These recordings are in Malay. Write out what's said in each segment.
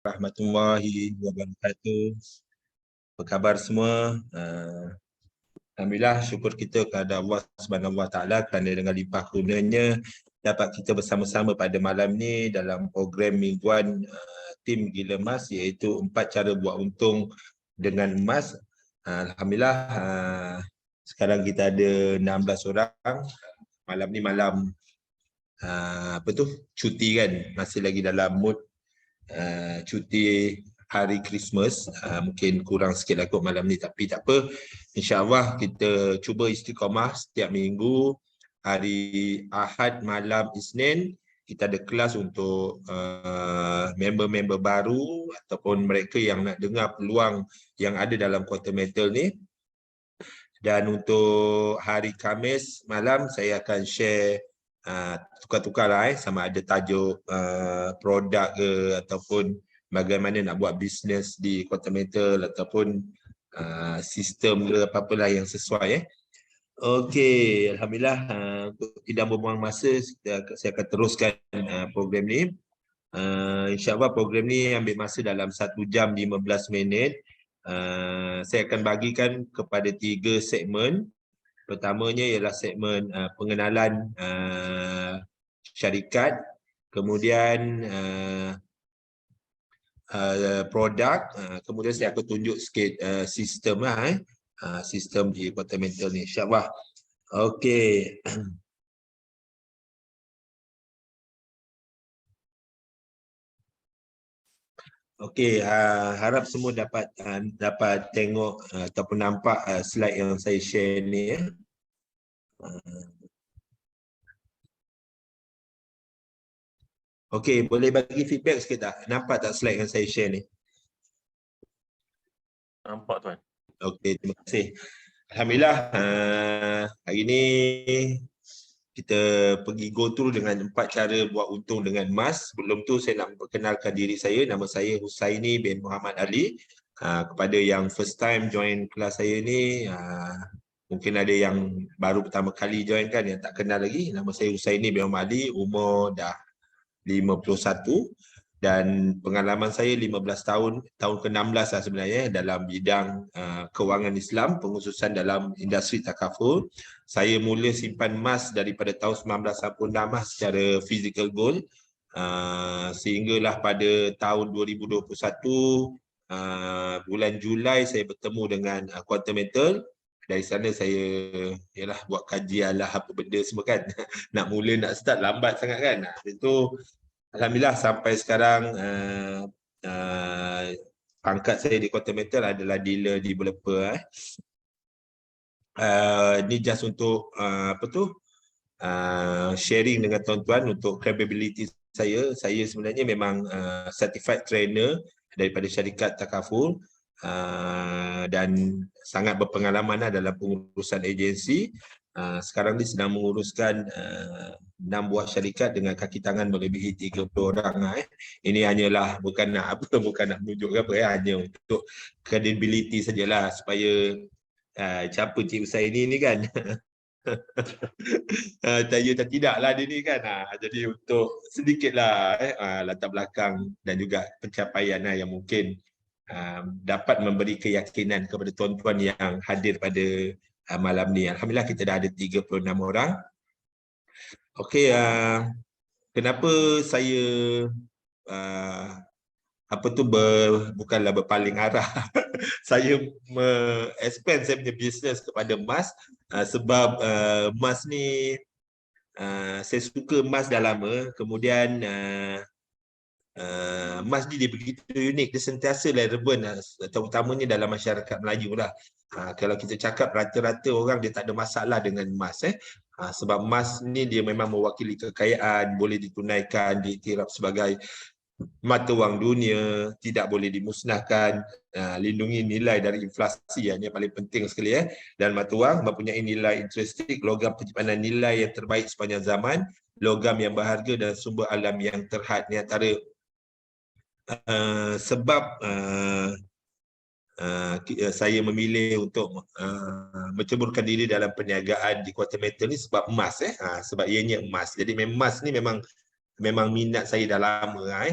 Warahmatullahi wabarakatuh. Apa khabar semua? Alhamdulillah, syukur kita kepada Allah Subhanahu Wa Taala kerana dengan limpah kurnianya dapat kita bersama-sama pada malam ni dalam program mingguan tim Gila Emas, iaitu 4 cara buat untung dengan emas. Alhamdulillah, sekarang kita ada 16 orang. Malam ni malam cuti kan, masih lagi dalam mood cuti hari Christmas. Mungkin kurang sikit lah kot malam ni, tapi tak apa, insyaAllah kita cuba istiqamah setiap minggu. Hari Ahad malam Isnin kita ada kelas untuk member-member baru ataupun mereka yang nak dengar peluang yang ada dalam quarter metal ni. Dan untuk hari Khamis malam saya akan share tukar-tukar lah, sama ada tajuk produk ke ataupun bagaimana nak buat bisnes di quarter metal ataupun sistem ke apa-apalah yang sesuai. Okey, Alhamdulillah, tidak membuang masa, saya akan teruskan program ni. InsyaAllah program ni ambil masa dalam 1 jam 15 minit. Saya akan bagikan kepada 3 segmen. Pertamanya ialah segmen pengenalan syarikat, kemudian produk, kemudian saya akan tunjuk sikit sistem lah, sistem di quarter metal ni, insyaAllah. Okey. Okey, harap semua dapat tengok ataupun nampak slide yang saya share ni. Okey, boleh bagi feedback sikit tak? Nampak tak slide yang saya share ni? Nampak tuan. Okey, terima kasih. Alhamdulillah, hari ni kita pergi go through dengan 4 cara buat untung dengan emas. Sebelum tu saya nak perkenalkan diri saya. Nama saya Husaini bin Muhammad Ali. Kepada yang first time join kelas saya ni, mungkin ada yang baru pertama kali join kan, yang tak kenal lagi. Nama saya Husaini bin Muhammad Ali, umur dah 51 dan pengalaman saya 15 tahun, tahun ke-16 lah sebenarnya dalam bidang kewangan Islam, pengurusan dalam industri takaful. Saya mula simpan emas daripada tahun 1986 secara physical gold, sehinggalah pada tahun 2021 bulan Julai saya bertemu dengan quarter metal. Dari sana saya buat kajian lah apa benda semua kan. Nak mula nak start lambat sangat kan. Itu Alhamdulillah sampai sekarang pangkat saya di quarter metal adalah dealer developer. Ni just untuk sharing dengan tuan-tuan untuk credibility saya. Saya sebenarnya memang certified trainer daripada syarikat takaful dan sangat berpengalaman dalam pengurusan agensi. Sekarang ni sedang menguruskan 6 buah syarikat dengan kaki tangan melebihi 30 orang. Ini hanyalah bukan nak menunjuk apa, hanya untuk credibility sajalah, supaya siapa Cik Husaini ni kan. Tanya tak tidaklah dia ni kan. Jadi untuk sedikitlah latar belakang dan juga pencapaian yang mungkin dapat memberi keyakinan kepada tuan-tuan yang hadir pada malam ni. Alhamdulillah kita dah ada 36 orang. Okey, kenapa saya bukanlah berpaling arah. Saya expand saya punya bisnes kepada emas sebab emas ni saya suka emas dah lama. Kemudian emas ni dia begitu unik, dia sentiasa relevan, terutamanya dalam masyarakat Melayu lah. Kalau kita cakap rata-rata orang dia tak ada masalah dengan emas sebab emas ni dia memang mewakili kekayaan, boleh ditunaikan, diiktiraf sebagai mata wang dunia, tidak boleh dimusnahkan, lindungi nilai dari inflasi yang paling penting sekali. Dan mata wang mempunyai nilai intrinsikik, logam penyimpanan nilai yang terbaik sepanjang zaman, logam yang berharga dan sumber alam yang terhad. Ni antara sebab saya memilih untuk menceburkan diri dalam perniagaan di quarter metal ni sebab emas sebab ianya emas. Jadi emas ni memang minat saya dah lama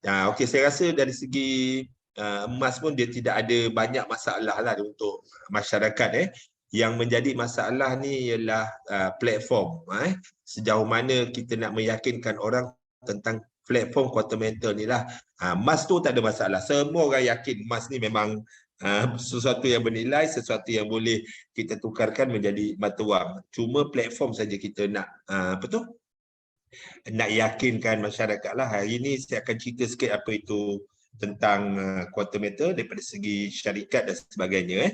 Okey, saya rasa dari segi emas pun dia tidak ada banyak masalah lah untuk masyarakat. Yang menjadi masalah ni ialah platform. Sejauh mana kita nak meyakinkan orang tentang platform quantum metal ni lah. Emas tu tak ada masalah. Semua orang yakin emas ni memang sesuatu yang bernilai, sesuatu yang boleh kita tukarkan menjadi mata wang. Cuma platform saja kita nak nak yakinkan masyarakat lah. Hari ini saya akan cerita sikit apa itu tentang quantum metal daripada segi syarikat dan sebagainya.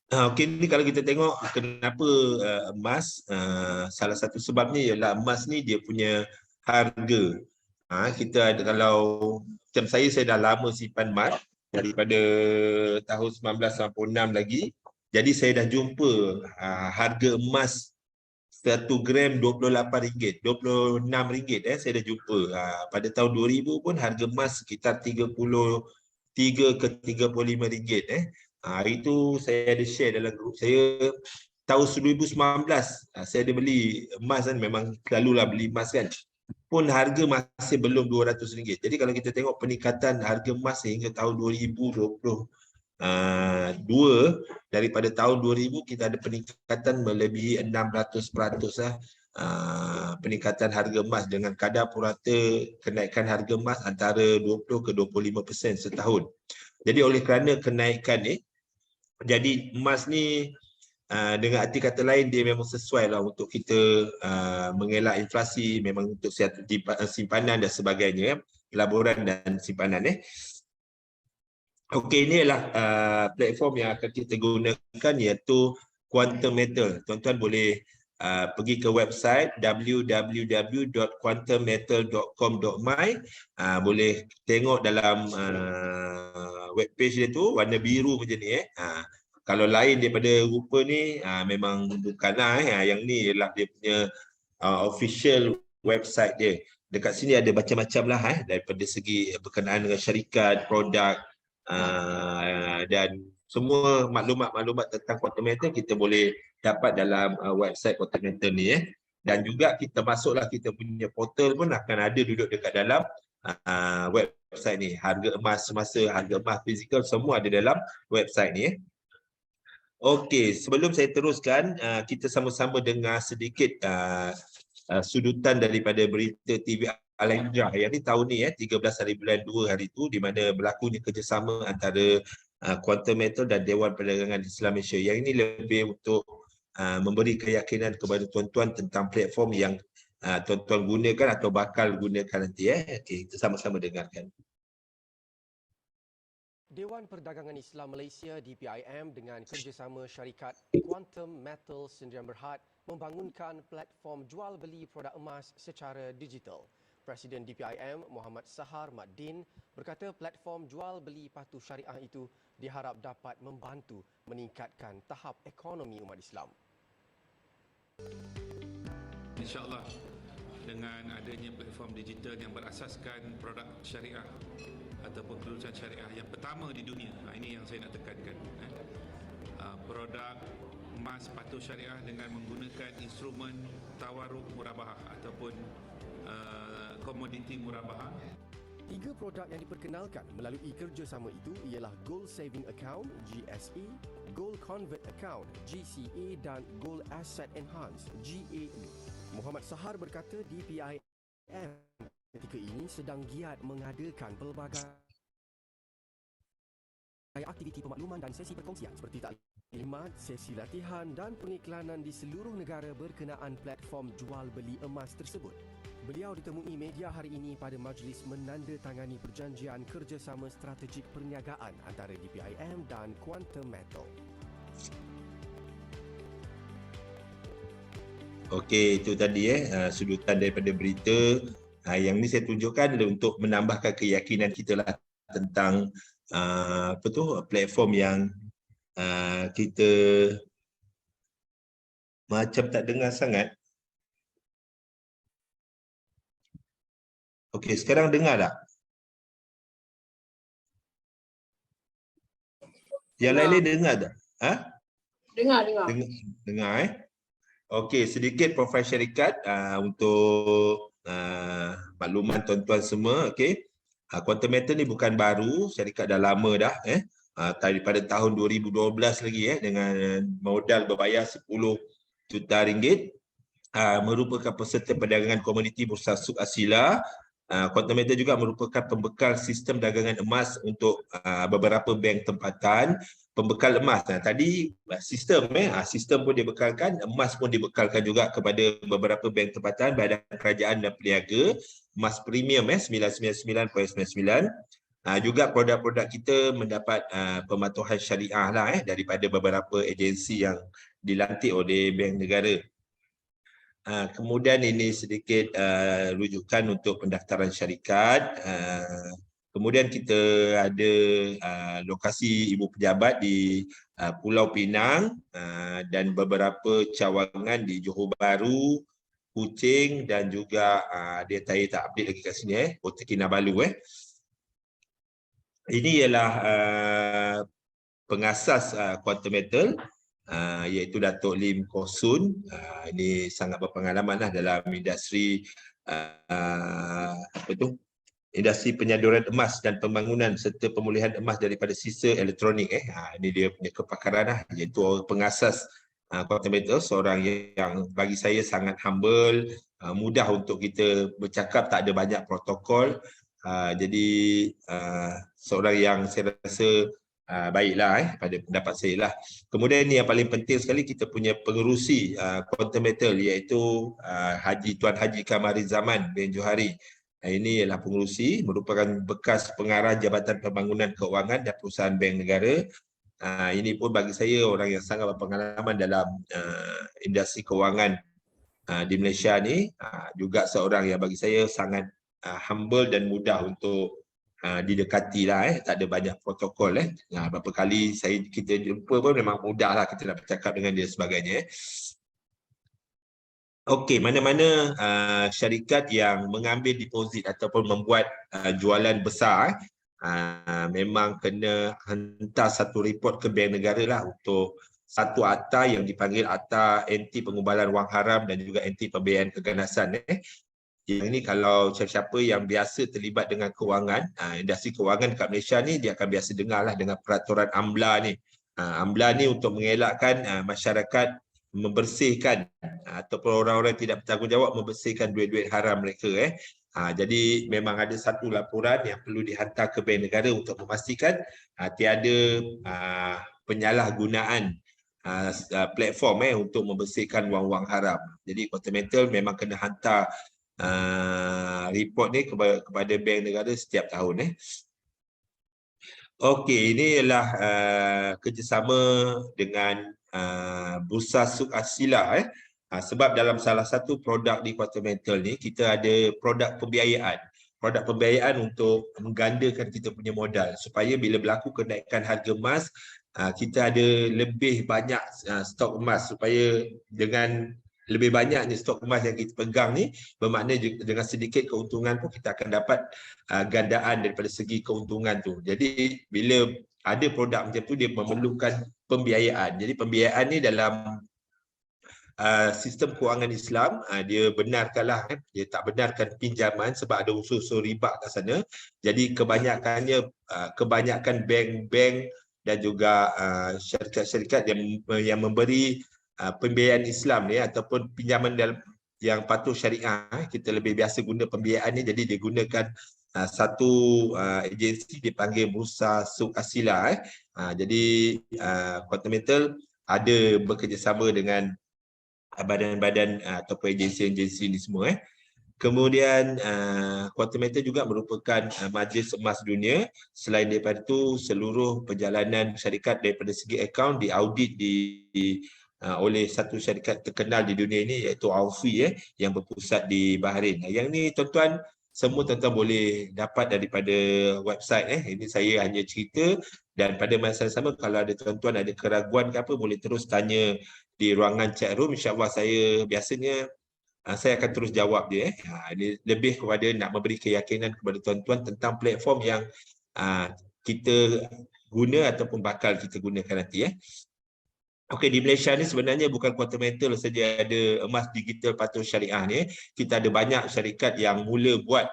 Okey, ni kalau kita tengok kenapa emas, salah satu sebabnya ialah emas ni dia punya harga. Kita ada, kalau macam saya dah lama simpan emas daripada tahun 1996 lagi. Jadi saya dah jumpa harga emas 1 gram RM28, RM26 saya dah jumpa. Pada tahun 2000 pun harga emas sekitar 33 ke RM35. Hari tu saya ada share dalam grup saya, tahun 2019 saya ada beli emas kan, memang selalulah beli emas kan. Pun harga masih belum RM200. Jadi kalau kita tengok peningkatan harga emas sehingga tahun 2022, daripada tahun 2000 kita ada peningkatan melebihi 600% lah. Peningkatan harga emas dengan kadar purata kenaikan harga emas antara 20 ke 25% setahun. Jadi oleh kerana kenaikan ni, jadi emas ni dengan arti kata lain dia memang sesuai lah untuk kita mengelak inflasi, memang untuk simpanan dan sebagainya, pelaburan dan simpanan. Okey, ini adalah platform yang akan kita gunakan, iaitu Quantum Metal. Tuan-tuan boleh pergi ke website www.quantummetal.com.my. Boleh tengok dalam web page dia tu warna biru macam ni. Kalau lain daripada rupa ni memang bukanlah. Yang ni ialah dia punya official website dia. Dekat sini ada macam-macam lah daripada segi berkenaan dengan syarikat, produk, dan semua maklumat-maklumat tentang quantum metal kita boleh dapat dalam website quantum metal ni. Dan juga kita masuklah kita punya portal pun akan ada duduk dekat dalam website ni. Harga emas semasa, harga emas fizikal semua ada dalam website ni. Okey, sebelum saya teruskan, kita sama-sama dengar sedikit sudutan daripada berita TV Al-Hijrah. Yang ni tahun ni 13 hari bulan 2 hari tu, di mana berlakunya kerjasama antara Quantum Metal dan Dewan Perdagangan Islam Malaysia. Yang ini lebih untuk memberi keyakinan kepada tuan-tuan tentang platform yang tuan-tuan gunakan atau bakal gunakan nanti. Okey, kita sama-sama dengarkan. Dewan Perdagangan Islam Malaysia DPIM dengan kerjasama syarikat Quantum Metal Sdn Bhd membangunkan platform jual beli produk emas secara digital. Presiden DPIM Muhammad Sahar Mat Din berkata platform jual beli patuh syariah itu diharap dapat membantu meningkatkan tahap ekonomi umat Islam. InsyaAllah dengan adanya platform digital yang berasaskan produk syariah ataupun kelulusan syariah yang pertama di dunia, ini yang saya nak tekankan. Produk emas patuh syariah dengan menggunakan instrumen tawaruk murabahah ataupun komoditi murabahah. 3 produk yang diperkenalkan melalui kerjasama itu ialah Gold Saving Account GSA, Gold Convert Account GCA dan Gold Asset Enhance GAE. Muhammad Sahar berkata DPIM ketika ini sedang giat mengadakan pelbagai aktiviti pemakluman dan sesi perkongsian seperti taklimat, sesi latihan dan pengiklanan di seluruh negara berkenaan platform jual beli emas tersebut. Beliau ditemui media hari ini pada majlis menandatangani perjanjian kerjasama strategik perniagaan antara DPIM dan Quantum Metal. Okey, itu tadi sudutan daripada berita. Yang ni saya tunjukkan untuk menambahkan keyakinan kita lah tentang platform yang kita macam tak dengar sangat. Okey, sekarang dengar tak? Yang lain dengar tak? Dengar. Dengar Okey, sedikit profil syarikat untuk makluman tuan-tuan semua, okey. Quantum Metal ni bukan baru, syarikat dah lama dah daripada tahun 2012 lagi dengan modal berbayar 10 juta ringgit. Merupakan peserta perdagangan komoditi Bursa Suk Asila. Quantum Metal juga merupakan pembekal sistem dagangan emas untuk beberapa bank tempatan. Pembekal emas. Tadi sistem pun dibekalkan, emas pun dibekalkan juga kepada beberapa bank tempatan, badan kerajaan dan peniaga. Emas premium 999.99. Juga produk-produk kita mendapat pematuhan syariah lah daripada beberapa agensi yang dilantik oleh bank negara. Kemudian ini sedikit rujukan untuk pendaftaran syarikat. Kemudian kita ada lokasi ibu pejabat di Pulau Pinang dan beberapa cawangan di Johor Bahru, Kuching dan juga dia saya tak update lagi kat sini Kota Kinabalu. Ini ialah pengasas Quantum Metal, iaitu Datuk Lim Kosun. Ini sangat berpengalaman dalam industri industri penyaluran emas dan pembangunan serta pemulihan emas daripada sisa elektronik. Ini dia punya kepakaran iaitu pengasas Quantum Metal, seorang yang bagi saya sangat humble, mudah untuk kita bercakap, tak ada banyak protokol. Jadi seorang yang saya rasa baiklah pada pendapat saya lah. Kemudian ni yang paling penting sekali, kita punya pengerusi Quantum Metal iaitu Tuan Haji Kamarizaman bin Johari. Ini ialah pengerusi, merupakan bekas pengarah Jabatan Pembangunan Keuangan dan Perusahaan Bank Negara. Ini pun bagi saya orang yang sangat berpengalaman dalam industri kewangan di Malaysia ni. Juga seorang yang bagi saya sangat humble dan mudah untuk didekati lah. Tak ada banyak protokol. Berapa kali kita jumpa pun memang mudah lah kita nak bercakap dengan dia sebagainya. Okey, mana-mana syarikat yang mengambil deposit ataupun membuat jualan besar memang kena hantar satu report ke Bank Negara lah untuk satu akta yang dipanggil Akta Anti Pengumbalan Wang Haram dan juga Anti Pembiayaan Keganasan. Yang ini kalau siapa-siapa yang biasa terlibat dengan kewangan, industri kewangan dekat Malaysia ni, dia akan biasa dengar lah dengan peraturan AMLA ni. AMLA ni untuk mengelakkan masyarakat membersihkan ataupun orang-orang tidak bertanggungjawab membersihkan duit-duit haram mereka. Jadi memang ada satu laporan yang perlu dihantar ke Bank Negara untuk memastikan tiada penyalahgunaan platform untuk membersihkan wang-wang haram. Jadi Quantum Metal memang kena hantar report ni kepada Bank Negara setiap tahun. Okey, ini ialah kerjasama dengan Bursa Suk Asila. Sebab dalam salah satu produk di Quantum Metal ni, kita ada produk pembiayaan. Produk pembiayaan untuk menggandakan kita punya modal supaya bila berlaku kenaikan harga emas, kita ada lebih banyak stok emas, supaya dengan lebih banyaknya stok emas yang kita pegang ni, bermakna dengan sedikit keuntungan pun kita akan dapat gandaan daripada segi keuntungan tu. Jadi bila ada produk macam tu, dia memerlukan pembiayaan. Jadi pembiayaan ni dalam sistem kewangan Islam, dia benarkanlah, dia tak benarkan pinjaman sebab ada unsur-unsur riba kat sana. Jadi kebanyakan bank-bank dan juga syarikat-syarikat yang memberi pembiayaan Islam ni ataupun pinjaman yang patuh syariah, kita lebih biasa guna pembiayaan ni. Jadi dia gunakan satu agensi dipanggil Bursa Suk Asila. Jadi Quantum Metal ada bekerjasama dengan badan-badan ataupun agensi-agensi ni semua. Kemudian Quantum Metal juga merupakan Majlis Emas Dunia. Selain daripada itu, seluruh perjalanan syarikat daripada segi akaun diaudit oleh satu syarikat terkenal di dunia ini, iaitu Aufi yang berpusat di Bahrain. Yang ni tuan-tuan, semua tuan-tuan boleh dapat daripada website. Ini saya hanya cerita, dan pada masa sama kalau ada tuan-tuan ada keraguan ke apa, boleh terus tanya di ruangan chat room. InsyaAllah saya akan terus jawab dia. Ini lebih kepada nak memberi keyakinan kepada tuan-tuan tentang platform yang kita guna ataupun bakal kita gunakan nanti. Okey, di Malaysia ni sebenarnya bukan kuarter metal saja ada emas digital patuh syariah ni. Kita ada banyak syarikat yang mula buat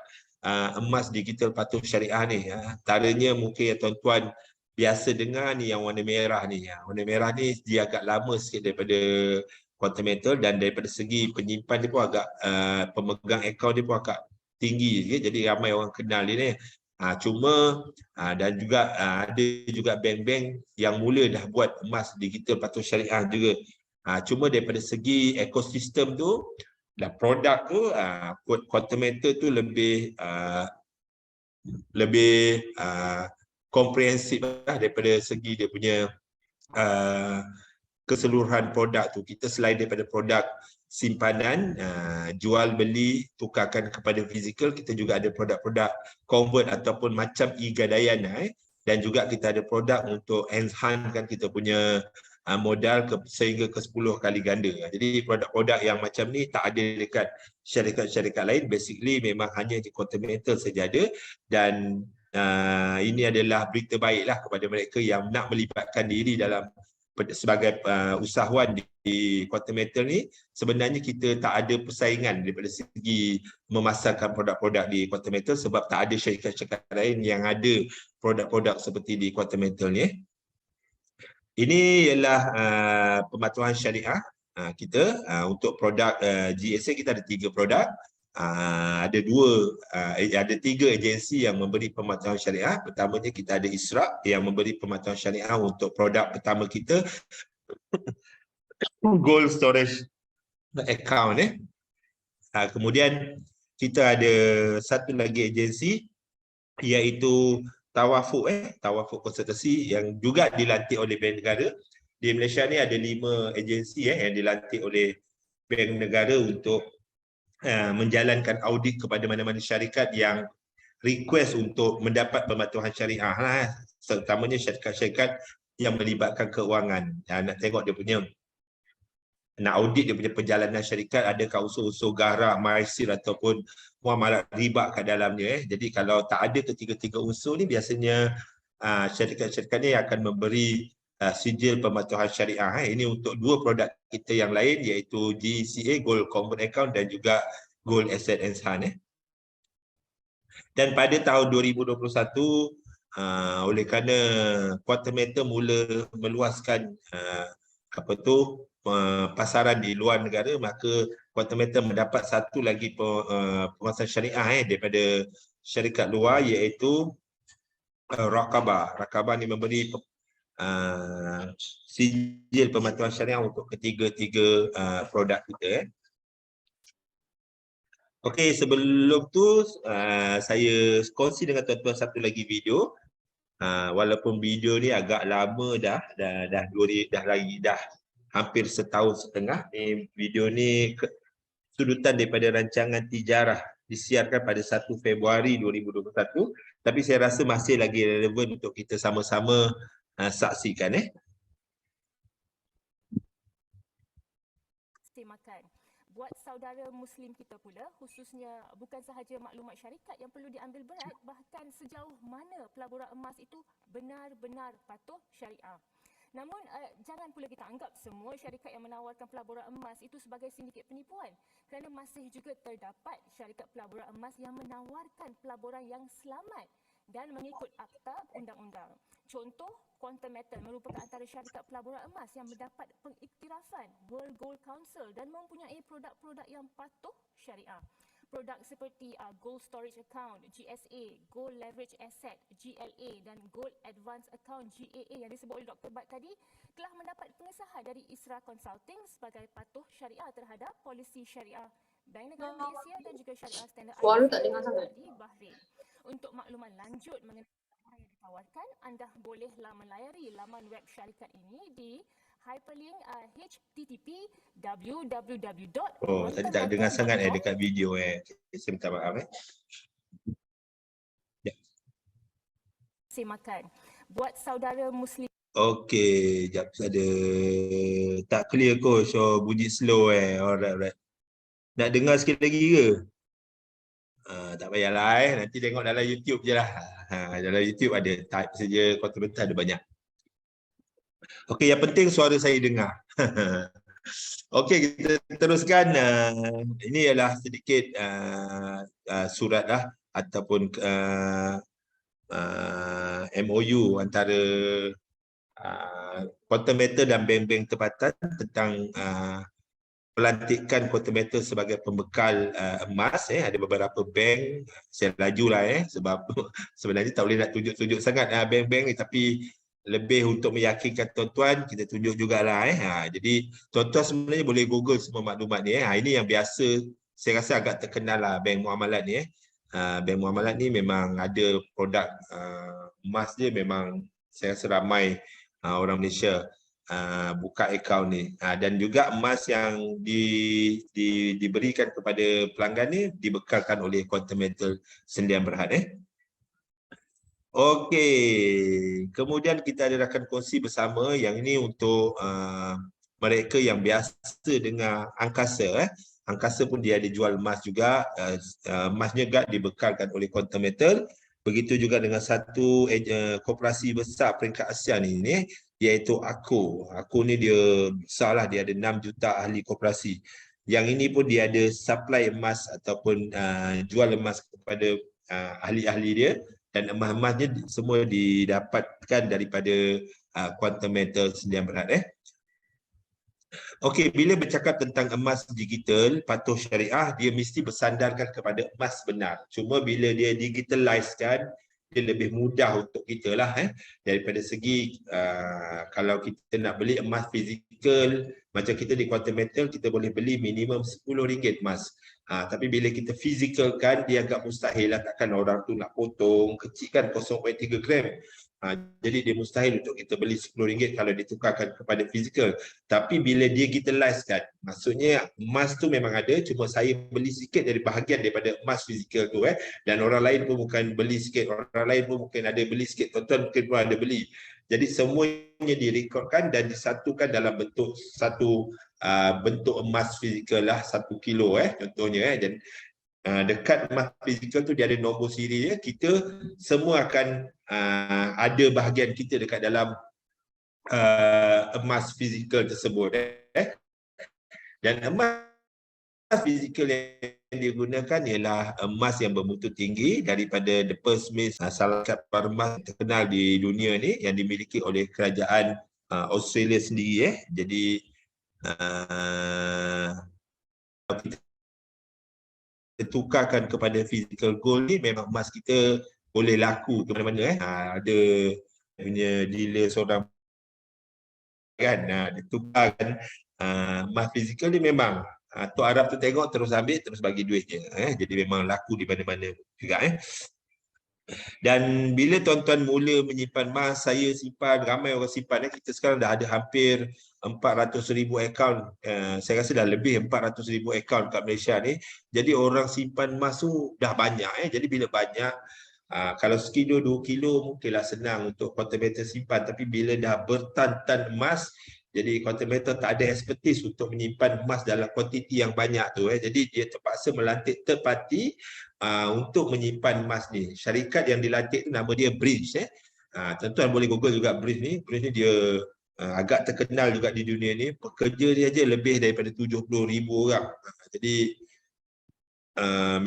emas digital patuh syariah ni. Antaranya mungkin ya, tuan-tuan biasa dengar ni yang warna merah ni. Warna merah ni dia agak lama sikit daripada kuarter metal dan daripada segi penyimpan dia pun agak pemegang akaun dia pun agak tinggi sikit. Jadi ramai orang kenal dia ni. Dan juga ada juga bank-bank yang mula dah buat emas digital patuh syariah juga. Cuma daripada segi ekosistem tu, dah produk tu, quantum metal tu lebih komprehensif lah daripada segi dia punya keseluruhan produk tu. Kita selain daripada produk simpanan, jual beli, tukarkan kepada fizikal, kita juga ada produk-produk convert ataupun macam e-gadaian, dan juga kita ada produk untuk enhance kita punya modal sehingga ke 10 kali ganda. Jadi produk-produk yang macam ni tak ada dekat syarikat-syarikat lain, basically memang hanya di quantum metal saja ada, dan ini adalah berita baiklah kepada mereka yang nak melibatkan diri dalam sebagai usahawan di quantum metal ni. Sebenarnya kita tak ada persaingan daripada segi memasarkan produk-produk di quantum metal sebab tak ada syarikat-syarikat lain yang ada produk-produk seperti di quantum metal ni. Ini ialah pematuhan syariah kita. Untuk produk GSA kita ada 3 produk. Ada 3 agensi yang memberi pematuhan syariah. Pertamanya kita ada Isra yang memberi pematuhan syariah untuk produk pertama kita, gold storage account. Kemudian kita ada satu lagi agensi iaitu Tawafuk Konsultasi yang juga dilantik oleh Bank Negara. Di Malaysia ni ada 5 agensi yang dilantik oleh Bank Negara untuk menjalankan audit kepada mana-mana syarikat yang request untuk mendapat pematuhan syariah, terutamanya syarikat-syarikat yang melibatkan keuangan. Nak tengok dia punya, nak audit dia punya perjalanan syarikat, adakah unsur-unsur garah, maisir ataupun muamalat riba kat dalamnya. Jadi kalau tak ada ketiga-tiga unsur ni, biasanya syarikat-syarikat ni akan memberi sijil pematuhan syariah. Ini untuk 2 produk kita yang lain iaitu GCA, Gold Convert Account, dan juga Gold Asset Enhance. Dan pada tahun 2021, oleh kerana quantum metal mula meluaskan pasaran di luar negara, maka quantum metal mendapat satu lagi penguasaan syariah daripada syarikat luar iaitu Raqabah. Raqabah ni memberi sijil pematuhan syariah untuk ketiga-tiga produk kita. Okey, sebelum tu saya kongsi dengan tuan-tuan satu lagi video. Walaupun video ni agak lama dah hampir setahun setengah. Video ni sudutan daripada rancangan Tijarah, disiarkan pada 1 Februari 2021, tapi saya rasa masih lagi relevan untuk kita sama-sama saksikan. Makan. Buat saudara Muslim kita pula, khususnya bukan sahaja maklumat syarikat yang perlu diambil berat, bahkan sejauh mana pelaburan emas itu benar-benar patuh syariah. Namun jangan pula kita anggap semua syarikat yang menawarkan pelaburan emas itu sebagai sindiket penipuan, kerana masih juga terdapat syarikat pelaburan emas yang menawarkan pelaburan yang selamat dan mengikut akta undang-undang. Contoh, Quantum Metal merupakan antara syarikat pelaburan emas yang mendapat pengiktirafan World Gold Council dan mempunyai produk-produk yang patuh syariah. Produk seperti Gold Storage Account, GSA, Gold Leverage Asset, GLA, dan Gold Advance Account, GAA yang disebut oleh Dr. Bat tadi telah mendapat pengesahan dari Isra Consulting sebagai patuh syariah terhadap polisi syariah Bank Negara Malaysia dan juga syariah standard di Bahrain. Untuk makluman lanjut mengenai apa yang ditawarkan, anda bolehlah melayari laman web syarikat ini di hyperlink http www. Tadi tak dengar sangat dekat video Saya minta maaf Saya makan. Buat saudara Muslim. Okey, jap ada tak clear coach. Bunyi slow Alright. Nak dengar sikit lagi ke? Tak payahlah nanti tengok dalam YouTube je lah. Dalam YouTube ada type saja, Quantum Metal ada banyak. Okey, yang penting suara saya dengar. Okey, kita teruskan. Ini ialah sedikit surat lah ataupun MOU antara quantum meter dan bank-bank tempatan tentang pelantikan quantum meter sebagai pembekal emas. Ada beberapa bank, saya lajulah sebab sebenarnya tak boleh nak tunjuk-tunjuk sangat bank-bank ni, tapi lebih untuk meyakinkan tuan-tuan, kita tunjuk jugalah. Jadi tuan-tuan sebenarnya boleh google semua maklumat ni. Ini yang biasa, saya rasa agak terkenal lah bank muamalat ni. Bank muamalat ni memang ada produk emas dia, memang saya rasa ramai orang Malaysia buka akaun ni. Dan juga emas yang diberikan kepada pelanggan ni dibekalkan oleh quantum metal sendian berhad. Okey, kemudian kita ada rakan kongsi bersama yang ini untuk mereka yang biasa dengar angkasa. Angkasa pun dia ada jual emas juga, emasnya juga dibekalkan oleh quantum metal. Begitu juga dengan satu koperasi besar peringkat Asia ni iaitu AKO. AKO ni dia besarlah, dia ada 6 juta ahli koperasi. Yang ini pun dia ada supply emas ataupun jual emas kepada ahli-ahli dia. Dan emas-emasnya semua didapatkan daripada quantum metal sendian berhad. Okey, bila bercakap tentang emas digital, patuh syariah, dia mesti bersandarkan kepada emas benar. Cuma bila dia digitalizekan, dia lebih mudah untuk kita lah. Daripada segi kalau kita nak beli emas fizikal, macam kita di quantum metal, kita boleh beli minimum RM10 emas. Tapi bila kita fizikalkan, dia agak mustahil lah. Takkan orang tu nak potong, kecil kan 0.3 gram. Jadi dia mustahil untuk kita beli RM10 kalau ditukarkan kepada fizikal. Tapi bila dia digitalizekan, maksudnya emas tu memang ada, cuma saya beli sikit dari bahagian daripada emas fizikal tu. Dan orang lain pun bukan beli sikit, orang lain pun mungkin ada beli sikit, tuan-tuan mungkin pun ada beli. Jadi semuanya direkodkan dan disatukan dalam bentuk satu bentuk emas fizikal lah, 1 kilo contohnya. Dan dekat emas fizikal tu dia ada nombor siri dia, kita semua akan ada bahagian kita dekat dalam emas fizikal tersebut. Dan emas fizikal yang digunakan ialah emas yang bermutu tinggi daripada The Pearl Smith, salah satu emas terkenal di dunia ni yang dimiliki oleh kerajaan Australia sendiri. Jadi kita tukarkan kepada physical gold ni, memang emas kita boleh laku ke mana-mana. Ada punya dealer seorang kan, ditukarkan emas fizikal ni memang Tok Arab tu tengok terus ambil, terus bagi duitnya. Jadi memang laku di mana-mana juga. Dan bila tuan-tuan mula menyimpan emas, saya simpan, ramai orang simpan. Kita sekarang dah ada hampir 400,000 akaun. Saya rasa dah lebih 400,000 akaun kat Malaysia ni. Jadi orang simpan emas tu dah banyak. Jadi bila banyak, kalau sekilo 2 kilo mungkinlah senang untuk quantum metal simpan. Tapi bila dah bertan-tan emas, jadi quantum metal tak ada expertise untuk menyimpan emas dalam kuantiti yang banyak tu. Jadi dia terpaksa melantik third party untuk menyimpan emas ni. Syarikat yang dilantik tu nama dia Bridge. Tuan-tuan boleh google juga Bridge ni. Bridge ni dia agak terkenal juga di dunia ni. Pekerja dia je lebih daripada 70,000 orang. Jadi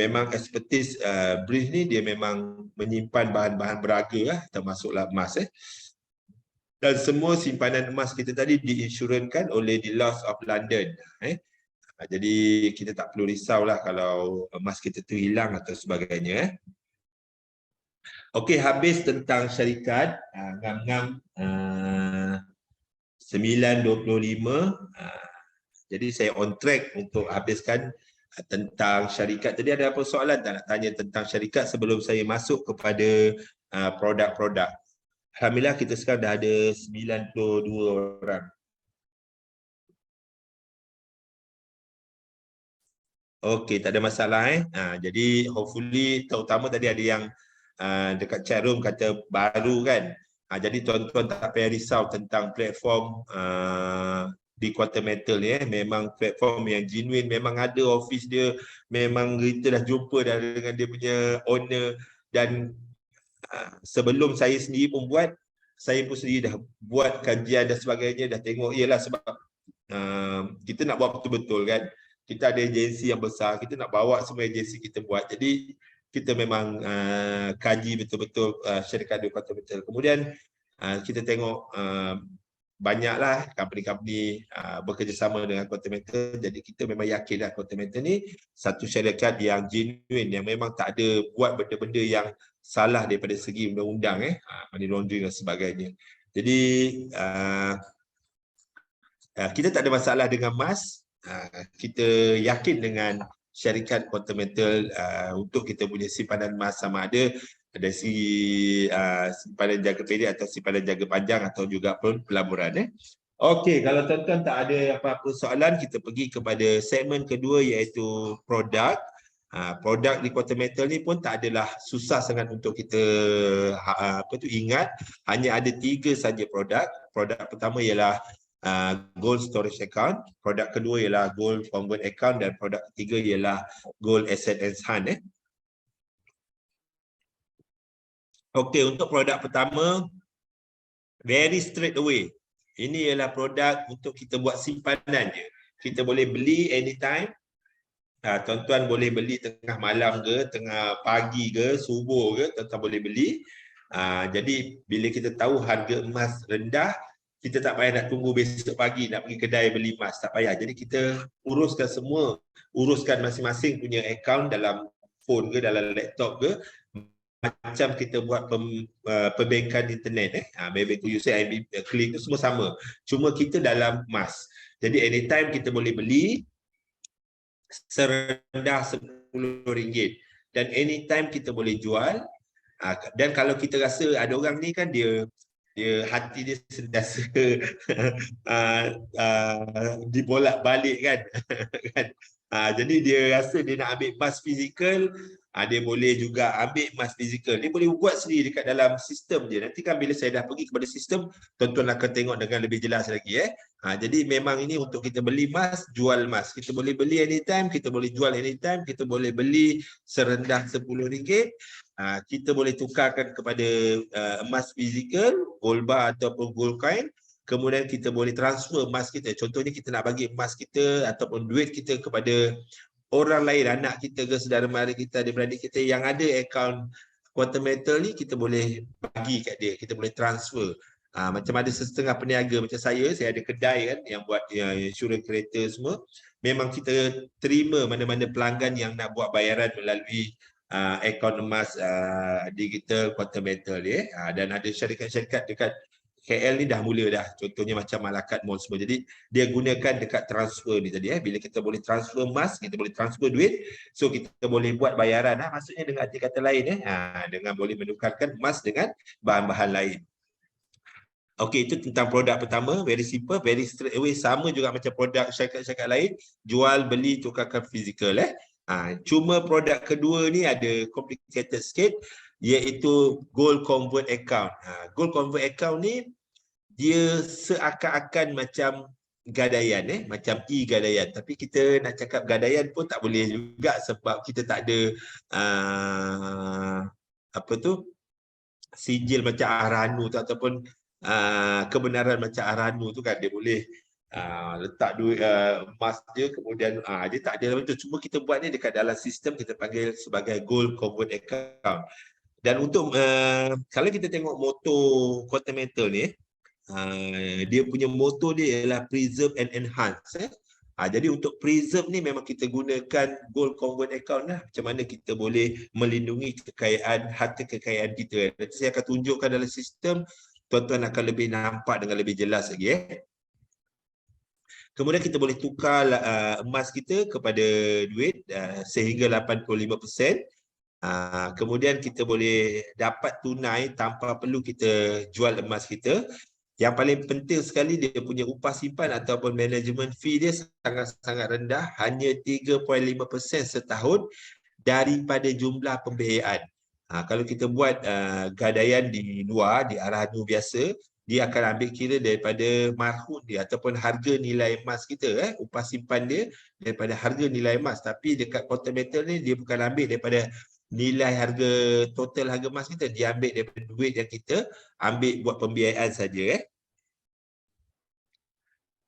memang expertise Bridge ni dia memang menyimpan bahan-bahan berharga lah, termasuklah emas. Dan semua simpanan emas kita tadi diinsurankan oleh The Lloyd's of London. Jadi kita tak perlu risaulah kalau emas kita tu hilang atau sebagainya. Okey, habis tentang syarikat. Ngam-ngam 9.25. Jadi saya on track untuk habiskan tentang syarikat. Tadi ada apa soalan tak nak tanya tentang syarikat sebelum saya masuk kepada produk-produk? Alhamdulillah kita sekarang dah ada 92 orang. Okey, tak ada masalah. Jadi hopefully, terutama tadi ada yang dekat chat room kata baru kan. Jadi tuan-tuan tak payah risau tentang platform di quantum metal ni. Memang platform yang genuine, memang ada office dia, memang kita dah jumpa dah dengan dia punya owner. Dan sebelum saya sendiri pun buat, saya pun sendiri dah buat kajian dan sebagainya, dah tengok ialah sebab kita nak buat betul-betul kan. Kita ada agensi yang besar, kita nak bawa semua agensi kita buat. Jadi kita memang kaji betul-betul syarikat departemental. Kemudian kita tengok banyaklah company-company bekerjasama dengan Continental. Jadi kita memang yakinlah Continental ni satu syarikat yang genuine, yang memang tak ada buat benda-benda yang salah daripada segi undang-undang, money laundering dan sebagainya. Jadi kita tak ada masalah dengan MAS. Kita yakin dengan syarikat Continental untuk kita punya simpanan MAS, sama ada dari segi simpanan jangka pendek atau simpanan jangka panjang atau juga pun pelaburan. Okey, kalau tuan-tuan tak ada apa-apa soalan, kita pergi kepada segmen kedua iaitu produk. Produk di Continental ni pun tak adalah susah sangat untuk kita ingat. Hanya ada 3 saja produk. Produk pertama ialah Gold Storage Account, produk kedua ialah Gold Convert Account, dan produk ketiga ialah Gold Asset Enhance. Okey, untuk produk pertama, very straight away. Ini ialah produk untuk kita buat simpanan je. Kita boleh beli anytime. Tuan-tuan boleh beli tengah malam ke, tengah pagi ke, subuh ke, tuan-tuan boleh beli. Jadi bila kita tahu harga emas rendah, kita tak payah nak tunggu besok pagi nak pergi kedai beli emas, tak payah. Jadi kita uruskan semua, uruskan masing-masing punya account dalam phone ke, dalam laptop ke, macam kita buat perbankan internet. Maybe you say IB klik tu semua sama. Cuma kita dalam emas. Jadi anytime kita boleh beli serendah RM10 dan anytime kita boleh jual. Dan kalau kita rasa ada orang ni kan dia hati dia sentiasa dibolak-balik kan. Jadi dia rasa dia nak ambil emas fizikal, dia boleh juga ambil emas fizikal. Dia boleh buat sendiri dekat dalam sistem dia. Nanti kan bila saya dah pergi kepada sistem, tuan-tuan akan tengok dengan lebih jelas lagi. Jadi memang ini untuk kita beli emas, jual emas. Kita boleh beli anytime, kita boleh jual anytime, kita boleh beli serendah RM10. Kita boleh tukarkan kepada emas fizikal, gold bar ataupun gold coin. Kemudian kita boleh transfer emas kita. Contohnya kita nak bagi emas kita ataupun duit kita kepada orang lain, anak kita ke, saudara mara kita, adik-beradik kita yang ada akaun Continental ni, kita boleh bagi kat dia, kita boleh transfer. Macam ada setengah peniaga macam saya ada kedai kan yang buat insurans kereta semua. Memang kita terima mana-mana pelanggan yang nak buat bayaran melalui akaun emas digital Continental dan ada syarikat-syarikat dekat KL ni dah mula dah. Contohnya macam Malakat Mall semua. Jadi dia gunakan dekat transfer ni tadi. Bila kita boleh transfer emas, kita boleh transfer duit. So kita boleh buat bayaran. Maksudnya dengan arti kata lain dengan boleh menukarkan emas dengan bahan-bahan lain. Okey, itu tentang produk pertama. Very simple, very straight away. Sama juga macam produk syarikat-syarikat lain. Jual, beli, tukarkan fizikal. Cuma produk kedua ni ada complicated sikit, iaitu Gold Convert Account. Gold Convert Account ni dia seakan-akan macam gadaian, macam e-gadaian. Tapi kita nak cakap gadaian pun tak boleh juga sebab kita tak ada sijil macam Aranu tu ataupun kebenaran macam Aranu tu kan. Dia boleh letak duit emas dia, kemudian dia tak ada betul. Cuma kita buat ni dekat dalam sistem, kita panggil sebagai Gold Convert Account. Dan untuk kalau kita tengok motor Continental ni, dia punya motor dia ialah preserve and enhance. Jadi untuk preserve ni memang kita gunakan Gold Convert Account lah. Macam mana kita boleh melindungi kekayaan, harta kekayaan kita. Nanti saya akan tunjukkan dalam sistem, tuan-tuan akan lebih nampak dengan lebih jelas lagi. Kemudian kita boleh tukar emas kita kepada duit sehingga 85%. Kemudian kita boleh dapat tunai tanpa perlu kita jual emas kita. Yang paling penting sekali, dia punya upah simpan ataupun management fee dia sangat-sangat rendah, hanya 3.5% setahun daripada jumlah pembiayaan. Kalau kita buat gadaian di luar, di Aranu biasa, dia akan ambil kira daripada marhun dia ataupun harga nilai emas kita, upah simpan dia daripada harga nilai emas. Tapi dekat Continental ni dia bukan ambil daripada nilai harga total harga emas kita diambil daripada duit yang kita ambil buat pembiayaan saja.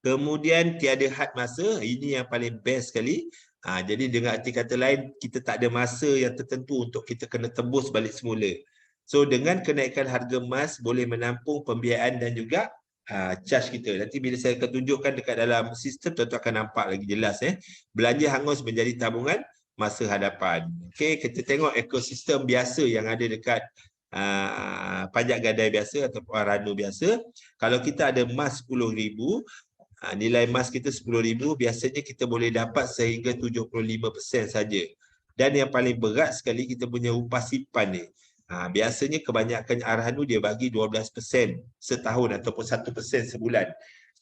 Kemudian tiada had masa, ini yang paling best sekali. Jadi dengan arti kata lain, kita tak ada masa yang tertentu untuk kita kena tebus balik semula. So dengan kenaikan harga emas boleh menampung pembiayaan dan juga charge kita. Nanti bila saya akan tunjukkan dekat dalam sistem, tuan-tuan akan nampak lagi jelas. Belanja hangus menjadi tabungan masa hadapan. Okay, kita tengok ekosistem biasa yang ada dekat pajak gadai biasa ataupun Arhanu biasa. Kalau kita ada emas 10,000, nilai emas kita 10,000, biasanya kita boleh dapat sehingga 75% saja. Dan yang paling berat sekali kita punya upah simpan ni. Biasanya kebanyakan Arhanu dia bagi 12% setahun ataupun 1% sebulan.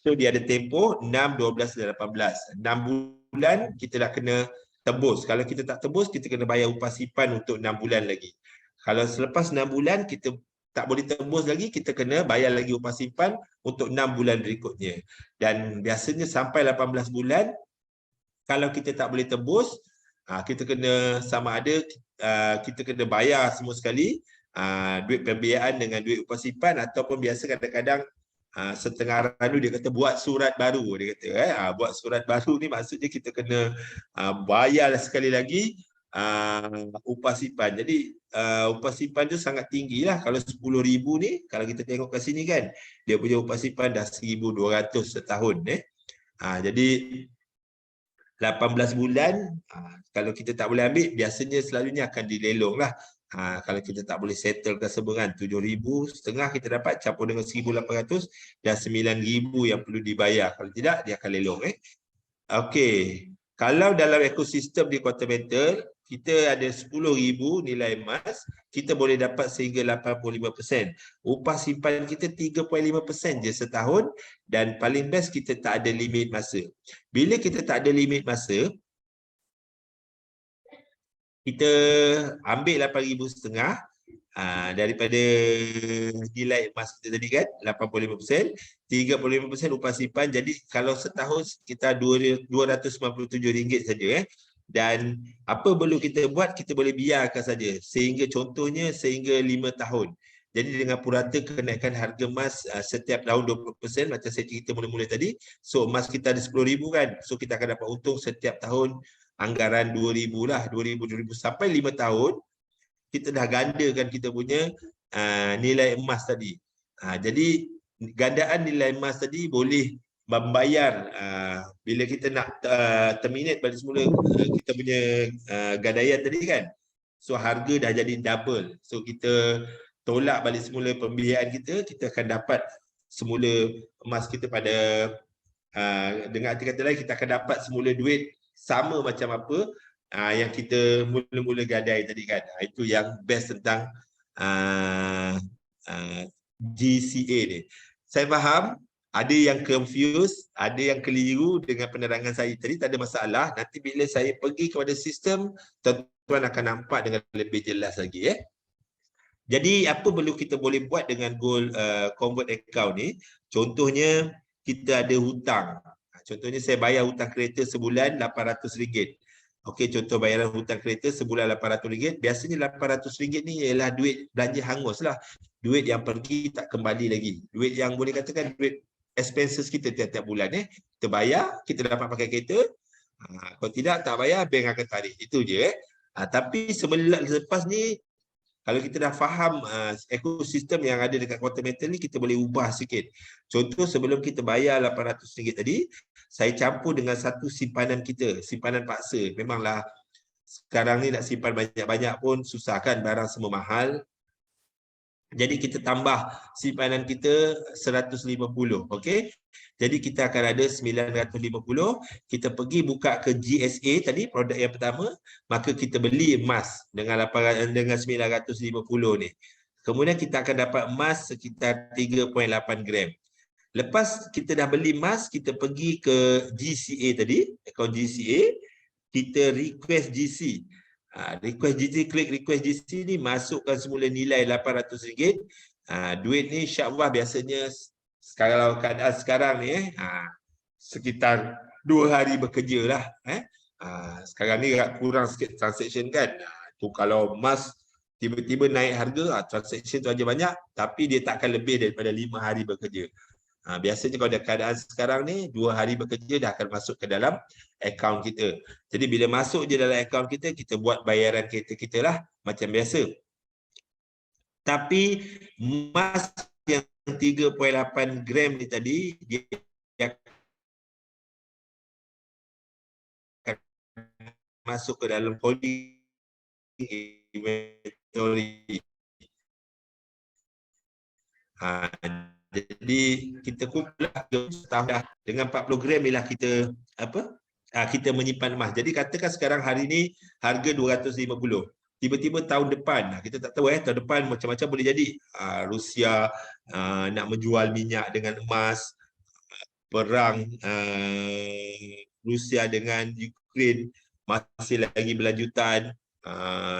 So dia ada tempoh 6, 12 dan 18. 6 bulan kita dah kena tebus. Kalau kita tak tebus, kita kena bayar upah simpan untuk 6 bulan lagi. Kalau selepas 6 bulan kita tak boleh tembus lagi, kita kena bayar lagi upah simpan untuk 6 bulan berikutnya. Dan biasanya sampai 18 bulan, kalau kita tak boleh tebus, kita kena sama ada kita kena bayar semua sekali duit pembiayaan dengan duit upah simpan, ataupun biasa kadang-kadang setengah Arhanu dia kata buat surat baru. Dia kata buat surat baru ni maksudnya kita kena bayar sekali lagi upah simpan. Jadi upah simpan tu sangat tinggi lah. Kalau 10,000 ni, kalau kita tengok kat sini kan, dia punya upah simpan dah 1,200 setahun. Jadi 18 bulan, kalau kita tak boleh ambil, biasanya selalunya akan dilelong lah. Kalau kita tak boleh settle ke seberan, 7,500 kita dapat campur dengan 1,800 dan 9,000 yang perlu dibayar. Kalau tidak, dia akan lelong. Okey, kalau dalam ekosistem di Kuantum Metal, kita ada 10,000 nilai emas, kita boleh dapat sehingga 85%. Upah simpan kita 3.5% je setahun, dan paling best kita tak ada limit masa. Bila kita tak ada limit masa, kita ambil 8,500 daripada nilai emas kita tadi kan, 85%, 35% upah simpan. Jadi kalau setahun kita RM297 saja. Dan apa perlu kita buat, kita boleh biarkan saja sehingga, contohnya sehingga 5 tahun. Jadi dengan purata kenaikan harga emas setiap tahun 20%, macam saya cerita mula-mula tadi. So emas kita ada 10,000 kan, so kita akan dapat untung setiap tahun anggaran 2,000 lah, 2,000 sampai 5 tahun kita dah gandakan kita punya nilai emas tadi. Jadi gandaan nilai emas tadi boleh membayar bila kita nak terminate balik semula kita punya gadaian tadi kan. So harga dah jadi double. So kita tolak balik semula pembiayaan kita, kita akan dapat semula emas kita pada dengan arti kata lain, kita akan dapat semula duit sama macam apa yang kita mula-mula gadai tadi kan. Itu yang best tentang GCA ni. Saya faham ada yang confused, ada yang keliru dengan penerangan saya tadi, tak ada masalah. Nanti bila saya pergi kepada sistem, tuan-tuan akan nampak dengan lebih jelas lagi. Jadi apa perlu kita boleh buat dengan gold convert account ni? Contohnya kita ada hutang. Contohnya saya bayar hutang kereta sebulan RM800. Okey, contoh bayaran hutang kereta sebulan RM800. Biasanya RM800 ni ialah duit belanja hangus lah. Duit yang pergi tak kembali lagi. Duit yang boleh katakan duit expenses kita tiap-tiap bulan. Kita bayar, kita dapat pakai kereta. Kalau tidak, tak bayar, bank akan tarik. Itu je. Tapi selepas ni, kalau kita dah faham ekosistem yang ada dekat Kuantum Metal ni, kita boleh ubah sikit. Contoh sebelum kita bayar RM800 tadi, saya campur dengan satu simpanan kita, simpanan paksa. Memanglah sekarang ni nak simpan banyak-banyak pun susah kan, barang semua mahal. Jadi kita tambah simpanan kita 150, okey. Jadi kita akan ada 950. Kita pergi buka ke GSA tadi, produk yang pertama, maka kita beli emas dengan 950 ni. Kemudian kita akan dapat emas sekitar 3.8 gram. Lepas kita dah beli emas, kita pergi ke GCA tadi, akaun GCA, kita request GC. Request GC, klik request GC ni, masukkan semula nilai RM800. Duit ni insyaAllah biasanya kalau keadaan sekarang ni sekitar 2 hari bekerja lah. Sekarang ni kurang sikit transaction kan. Kalau emas tiba-tiba naik harga, transaction tu aja banyak, tapi dia takkan lebih daripada 5 hari bekerja. Biasanya kalau ada keadaan sekarang ni 2 hari bekerja dah akan masuk ke dalam akaun kita. Jadi bila masuk je dalam akaun kita, kita buat bayaran kereta kita lah macam biasa. Tapi emas yang 3.8 gram ni tadi, dia akan masuk ke dalam holding inventory. Jadi kita kumpulah dah dengan 40 gram ni lah kita kita menyimpan emas. Jadi katakan sekarang hari ni harga 250. Tiba-tiba tahun depan, kita tak tahu tahun depan macam-macam boleh jadi. Rusia nak menjual minyak dengan emas, perang Rusia dengan Ukraine masih lagi berlanjutan.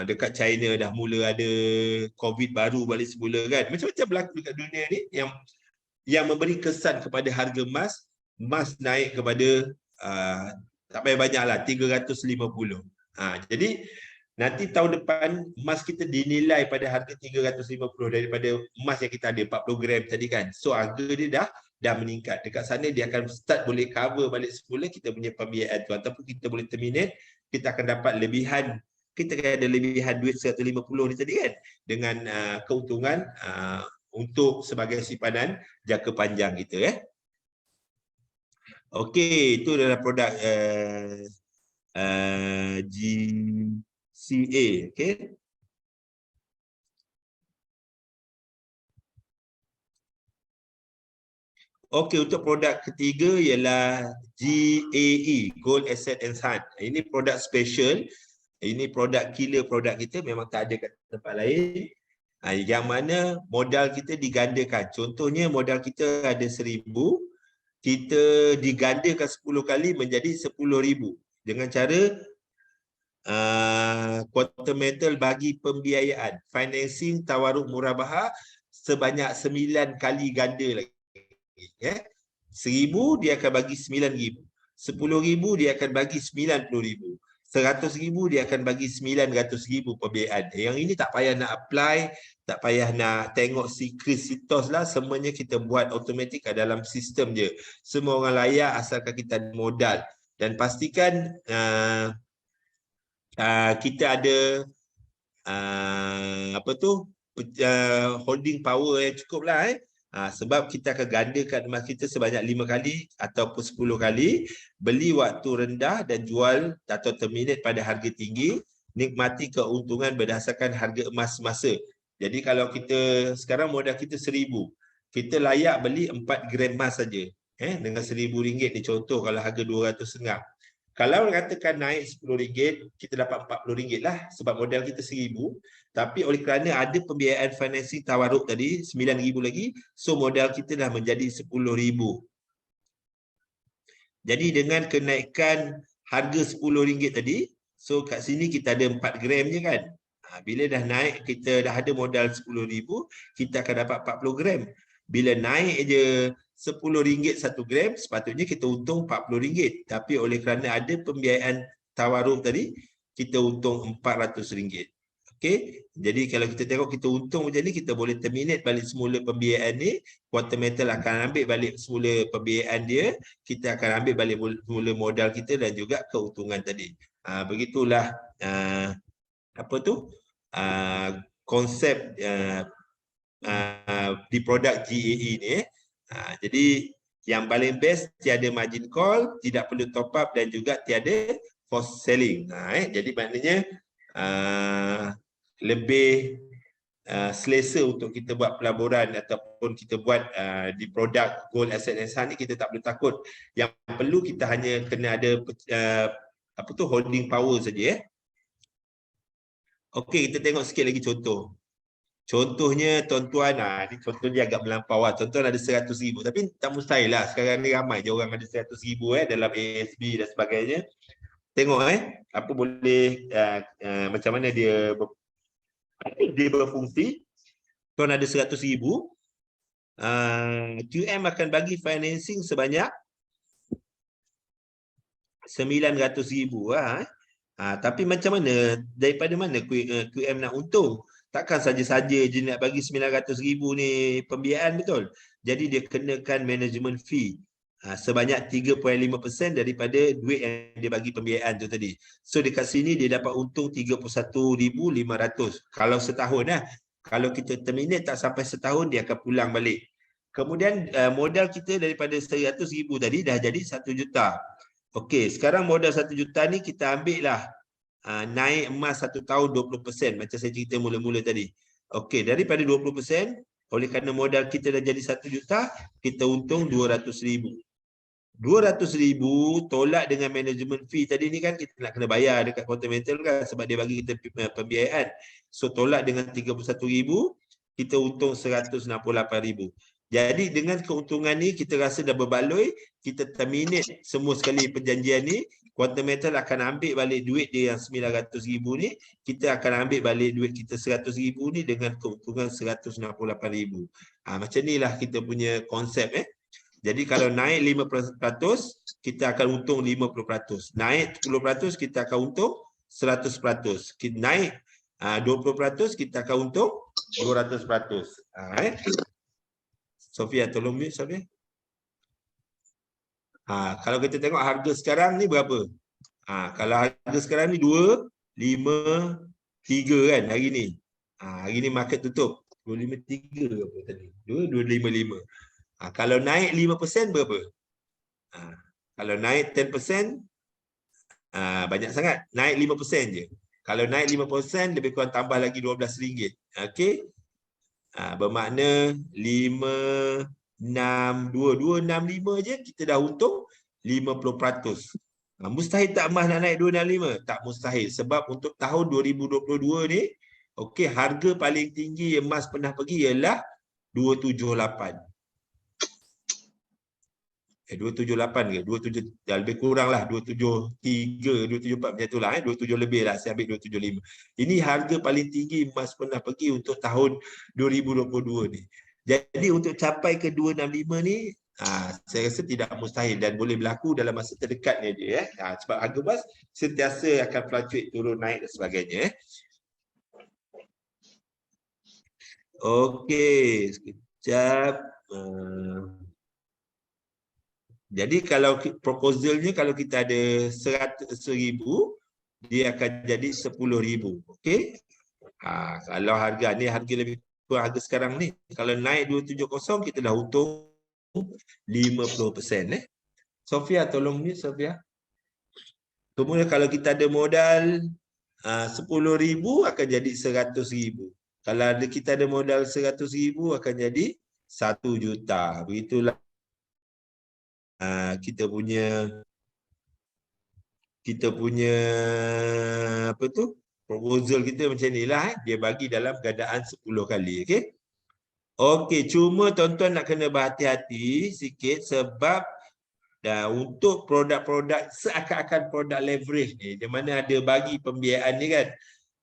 Dekat China dah mula ada COVID baru balik semula kan. Macam-macam berlaku dekat dunia ni yang memberi kesan kepada harga emas. Emas naik kepada tak payah banyak lah, 350. Jadi nanti tahun depan emas kita dinilai pada harga 350 daripada emas yang kita ada 40 gram tadi kan. So harga dia dah meningkat. Dekat sana dia akan start boleh cover balik semula kita punya pembiayaan tu, ataupun kita boleh terminate, kita akan dapat lebihan. Kita akan ada lebihan duit 150 ni tadi kan, dengan keuntungan untuk sebagai simpanan jangka panjang kita Okey, itu adalah produk GCA, okey. Okey, untuk produk ketiga ialah GAE, Gold Asset Enhanced. Ini produk special. Ini produk killer produk kita, memang tak ada kat tempat lain. Yang mana modal kita digandakan. Contohnya modal kita ada 1,000, kita digandakan 10 kali menjadi 10,000 dengan cara quantum metal bagi pembiayaan, financing tawaruk murabahah sebanyak 9 kali ganda lagi. 1,000 dia akan bagi 9,000, 10,000 dia akan bagi 90,000, 100,000 dia akan bagi 900,000 pembiayaan. Yang ini tak payah nak apply, tak payah nak tengok secret sitos lah, semuanya kita buat automatik dalam sistem je. Semua orang layak asalkan kita ada modal. Dan pastikan kita ada holding power yang cukup lah sebab kita akan gandakan emas kita sebanyak 5 kali ataupun 10 kali, beli waktu rendah dan jual atau terminate pada harga tinggi, nikmati keuntungan berdasarkan harga emas semasa. Jadi kalau kita sekarang modal kita 1,000, kita layak beli 4 gram emas saja dengan RM1,000 ni, contoh kalau harga 200.5. Kalau katakan naik RM10, kita dapat RM40 lah sebab modal kita 1,000. Tapi oleh kerana ada pembiayaan financing tawaruk tadi, 9,000 lagi, so modal kita dah menjadi 10,000. Jadi dengan kenaikan harga RM10 tadi, so kat sini kita ada 4 gram je kan. Bila dah naik, kita dah ada modal 10,000, kita akan dapat 40 gram. Bila naik je RM10 1 gram, sepatutnya kita untung RM40. Tapi oleh kerana ada pembiayaan tawaruk tadi, kita untung RM400. Okey, jadi kalau kita tengok kita untung macam ni, kita boleh terminate balik semula pembiayaan ni. Quantum Metal akan ambil balik semula pembiayaan dia, kita akan ambil balik semula modal kita dan juga keuntungan tadi. Begitulah konsep di produk GAE ni. Jadi yang paling best, tiada margin call, tidak perlu top up dan juga tiada force selling. Jadi maknanya lebih selesa untuk kita buat pelaburan ataupun kita buat di produk Gold Asset Enhanced ni, kita tak perlu takut. Yang perlu kita hanya kena ada holding power saja. Okey, kita tengok sikit lagi contoh. Contohnya tuan-tuan, ni contoh dia agak melampau lah. Tuan-tuan ada 100,000, tapi tak mustahil lah. Sekarang ni ramai je orang ada 100,000 dalam ASB dan sebagainya. Tengok apa boleh, macam mana dia berfungsi. Tuan ada 100,000, QM akan bagi financing sebanyak 900,000. Tapi macam mana, daripada mana QM nak untung? Takkan saja-saja je nak bagi 900,000 ni pembiayaan, betul? Jadi dia kenakan management fee sebanyak 3.5% daripada duit yang dia bagi pembiayaan tu tadi. So dekat sini dia dapat untung 31,500 kalau setahun lah. Kalau kita terminate tak sampai setahun, dia akan pulang balik. Kemudian modal kita daripada 100,000 tadi dah jadi 1 juta. Okey, sekarang modal 1 juta ni kita ambil lah naik emas 1 tahun 20%, macam saya cerita mula-mula tadi. Okey, daripada 20%, oleh kerana modal kita dah jadi 1 juta, kita untung 200,000. 200,000 tolak dengan management fee tadi ni kan kita nak kena bayar dekat Quantum kan, sebab dia bagi kita pembiayaan. So tolak dengan 31,000, kita untung 168,000. Jadi dengan keuntungan ni kita rasa dah berbaloi, kita terminate semua sekali perjanjian ni, Quantum Metal akan ambil balik duit dia yang 900,000 ni, kita akan ambil balik duit kita 100,000 ni dengan keuntungan 168,000. Macam inilah kita punya konsep. Jadi kalau naik 5%, kita akan untung 50%. Naik 10%, kita akan untung 100%. Naik 20%, kita akan untung 200%. Sofia, tolong mute Sofia. Kalau kita tengok harga sekarang ni berapa? Kalau harga sekarang ni 253 kan hari ni. Hari ni market tutup 253 apa tadi? 255. Kalau naik 5% berapa? Kalau naik 10%, banyak sangat. Naik 5% je. Kalau naik 5%, lebih kurang tambah lagi RM12. Okey. Bermakna 265 je kita dah untung 50%. Mustahil tak emas nak naik 265? Tak mustahil. Sebab untuk tahun 2022 ni, okey, harga paling tinggi emas pernah pergi ialah 278. 278 ke? 27, dah lebih kurang lah, 273, 274 macam tu lah. 27 lebih lah, saya ambil 275. Ini harga paling tinggi emas pernah pergi untuk tahun 2022 ni. Jadi untuk capai ke 265 ni, saya rasa tidak mustahil dan boleh berlaku dalam masa terdekat ni dia. Sebab harga emas sentiasa akan fluctuate, turun, naik dan sebagainya. Okey, sekejap. Jadi kalau proposalnya, kalau kita ada 100,000, dia akan jadi 10,000. Okey. Kalau harga ni, harga lebih kurang harga sekarang ni. Kalau naik 270, kita dah untung 50%. Sofia, tolong ni Sofia. Kemudian kalau kita ada modal 10,000 akan jadi 100,000. Kalau kita ada modal 100,000 akan jadi 1 juta. Begitulah kita punya apa tu, proposal kita macam inilah. Dia bagi dalam keadaan 10 kali. Okey, cuma tuan-tuan nak kena berhati-hati sikit sebab untuk produk-produk seakan-akan produk leverage ni, di mana ada bagi pembiayaan ni kan,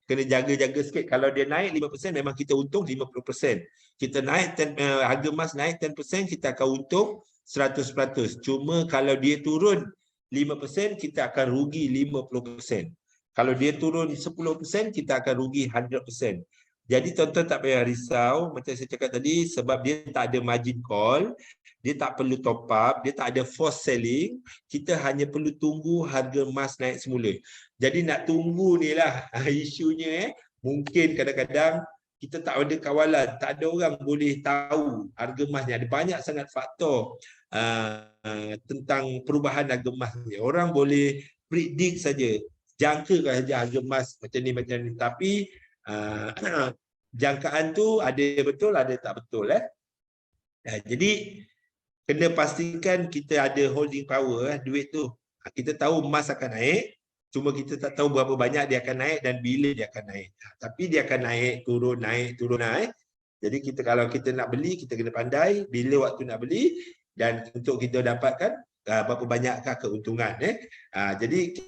kena jaga-jaga sikit. Kalau dia naik 5%, memang kita untung 50%. Kita naik harga emas naik 10%, kita akan untung 100%. Cuma kalau dia turun 5%, kita akan rugi 50%. Kalau dia turun 10%, kita akan rugi 100%. Jadi tuan-tuan tak payah risau, macam saya cakap tadi, sebab dia tak ada margin call, dia tak perlu top up, dia tak ada force selling, kita hanya perlu tunggu harga emas naik semula. Jadi nak tunggu ni lah isunya. Mungkin kadang-kadang kita tak ada kawalan, tak ada orang boleh tahu harga emas ni. Ada banyak sangat faktor tentang perubahan harga emas ni. Orang boleh predict saja, jangka saja harga emas macam ni. Tapi jangkaan tu ada betul, ada tak betul. Jadi kena pastikan kita ada holding power duit tu. Kita tahu emas akan naik, cuma kita tak tahu berapa banyak dia akan naik dan bila dia akan naik. Tapi dia akan naik, turun, naik, turun, naik. Jadi kalau kita nak beli, kita kena pandai bila waktu nak beli dan untuk kita dapatkan berapa banyakkah keuntungan. Jadi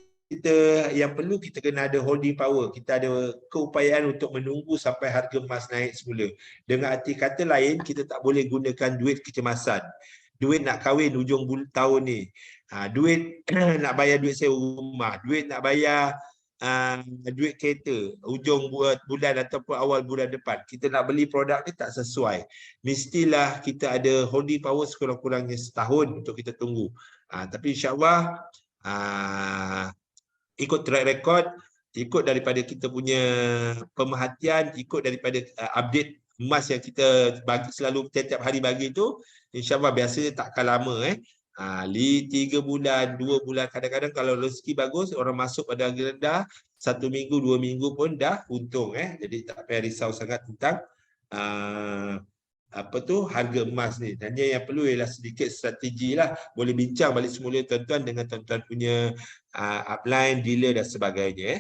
yang perlu kita kena ada holding power. Kita ada keupayaan untuk menunggu sampai harga emas naik semula. Dengan arti kata lain, kita tak boleh gunakan duit kecemasan. Duit nak kahwin hujung tahun ni. Duit nak bayar duit sewa rumah, duit nak bayar duit kereta hujung bulan ataupun awal bulan depan, kita nak beli produk ni tak sesuai, mestilah kita ada holding power sekurang-kurangnya setahun untuk kita tunggu. Tapi insyaAllah ikut track record, ikut daripada kita punya pemerhatian, ikut daripada update emas yang kita bagi selalu setiap hari bagi tu, insyaAllah biasanya takkan lama 3 bulan, 2 bulan, kadang-kadang kalau rezeki bagus, orang masuk pada harga rendah, 1 minggu, 2 minggu pun dah untung Jadi tak payah risau sangat tentang harga emas ni. Hanya yang perlu ialah sedikit strategi lah. Boleh bincang balik semula tuan-tuan dengan tuan-tuan punya upline, dealer dan sebagainya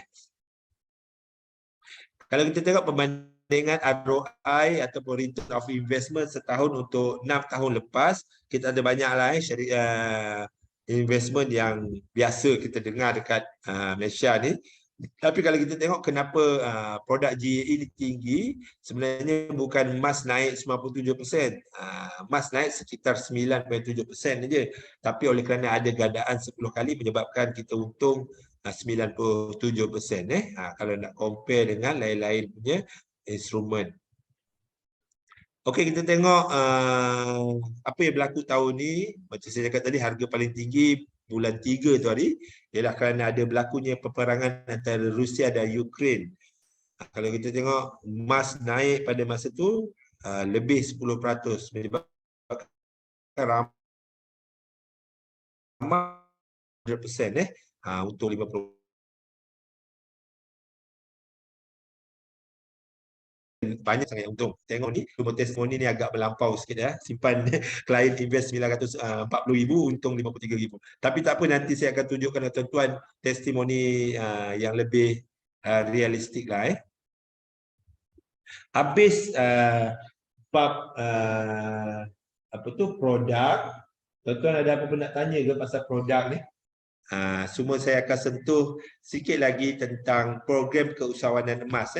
Kalau kita tengok perbandingan ROI ataupun return of investment setahun untuk 6 tahun lepas, kita ada banyak lah investment yang biasa kita dengar dekat Malaysia ni. Tapi kalau kita tengok kenapa produk GAE ni tinggi, sebenarnya bukan emas naik 97%, emas naik sekitar 9.7% saja. Tapi oleh kerana ada gandaan 10 kali menyebabkan kita untung 97%. Kalau nak compare dengan lain-lain punya instrumen. Okey, kita tengok apa yang berlaku tahun ni. Macam saya cakap tadi, harga paling tinggi bulan 3 tu hari ialah kerana ada berlakunya peperangan antara Rusia dan Ukraine. Kalau kita tengok emas naik pada masa tu lebih 10%, menyebabkan ramai 100% untuk 50%. Banyak sangat yang untung. Tengok ni, testimoni ni agak melampau sikit Simpan klien invest 940,000, untung 53,000. Tapi tak apa, nanti saya akan tunjukkan kepada tuan-tuan testimoni yang lebih realistik lah Habis bab produk, tuan-tuan ada apa pun nak tanya ke pasal produk ni? Semua saya akan sentuh sikit lagi tentang program keusahawanan emas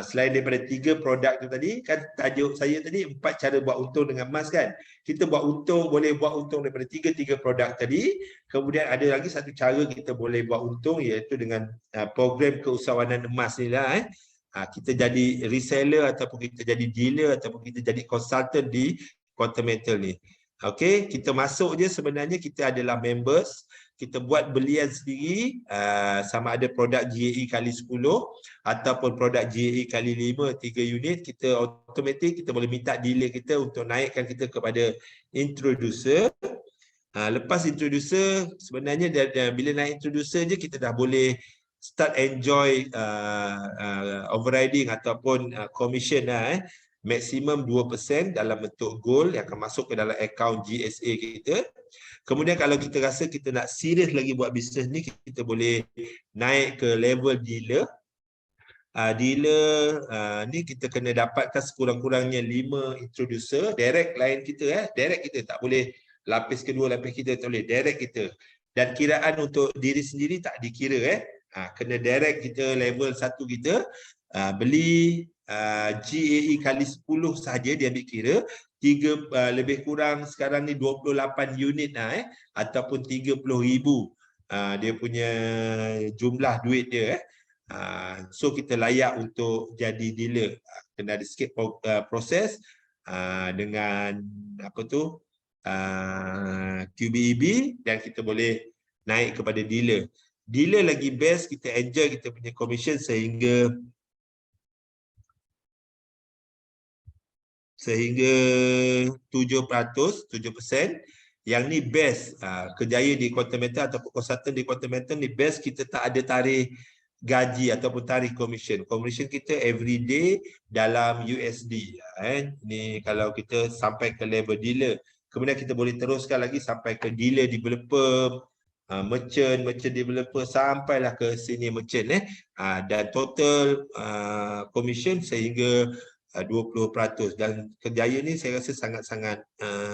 Selain daripada 3 produk tu tadi, kan tajuk saya tadi 4 cara buat untung dengan emas kan. Kita boleh buat untung daripada 3 produk tadi. Kemudian ada lagi satu cara kita boleh buat untung, iaitu dengan program keusahawanan emas ni lah kita jadi reseller ataupun kita jadi dealer ataupun kita jadi consultant di Quantum Metal ni. Okey, kita masuk je, sebenarnya kita adalah members. Kita buat belian sendiri, sama ada produk GAE kali 10 ataupun produk GAE kali 5, 3 unit, kita automatik kita boleh minta dealer kita untuk naikkan kita kepada introducer. Lepas introducer, sebenarnya bila naik introducer je kita dah boleh start enjoy overriding ataupun commission maksimum 2% dalam bentuk gold yang akan masuk ke dalam akaun GSA kita. Kemudian kalau kita rasa kita nak serius lagi buat bisnes ni, kita boleh naik ke level dealer. Ni kita kena dapatkan sekurang-kurangnya 5 introducer, direct client kita direct kita, tak boleh lapis kedua, lapis kita tak boleh, direct kita. Dan kiraan untuk diri sendiri tak dikira kena direct kita, level 1 kita beli GAE kali 10 saja dia ambil kira. Lebih kurang sekarang ni 28 unit ataupun 30,000 dia punya jumlah duit dia so kita layak untuk jadi dealer. Kena ada sikit proses dengan QBEB dan kita boleh naik kepada dealer. Dealer lagi best, kita enjoy kita punya commission sehingga 7%. Yang ni best. Kerjaya di Quantum Metal ataupun konsultan di Quantum Metal ni best, kita tak ada tarikh gaji ataupun tarikh commission. Commission kita everyday dalam USD. Ni kalau kita sampai ke level dealer. Kemudian kita boleh teruskan lagi sampai ke dealer developer, merchant developer, sampailah ke senior merchant dan total commission sehingga 20%. Dan kerjaya ni saya rasa sangat-sangat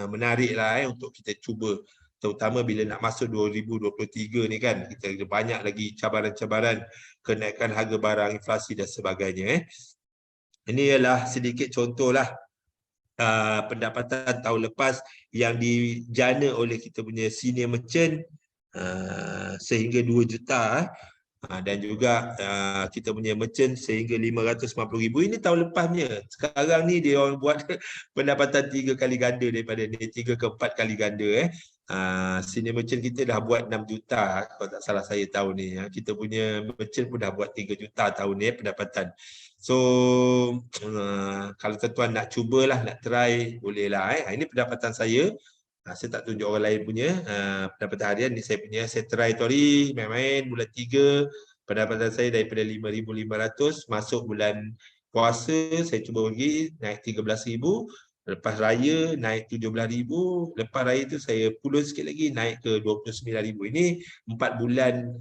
menarik lah untuk kita cuba, terutama bila nak masuk 2023 ni kan, kita ada banyak lagi cabaran-cabaran, kenaikan harga barang, inflasi dan sebagainya Ini ialah sedikit contohlah pendapatan tahun lepas yang dijana oleh kita punya senior merchant sehingga 2 juta Dan juga kita punya merchant sehingga 550,000. Ini tahun lepasnya. Sekarang ni dia orang buat pendapatan 3 kali ganda daripada ni, 3 ke 4 kali ganda. Senior merchant kita dah buat 6 juta kalau tak salah saya tahun ni. Kita punya merchant pun dah buat 3 juta tahun ni pendapatan. So kalau tuan-tuan nak cubalah, nak try, bolehlah. Ini pendapatan saya. Saya tak tunjuk orang lain punya pendapatan harian ni, saya punya. Saya try tu hari main-main bulan 3, pendapatan saya daripada 5,500 masuk bulan puasa saya cuba pergi naik 13,000, lepas raya naik 17,000, lepas raya tu saya pulun sikit lagi naik ke 29,000. Ini 4 bulan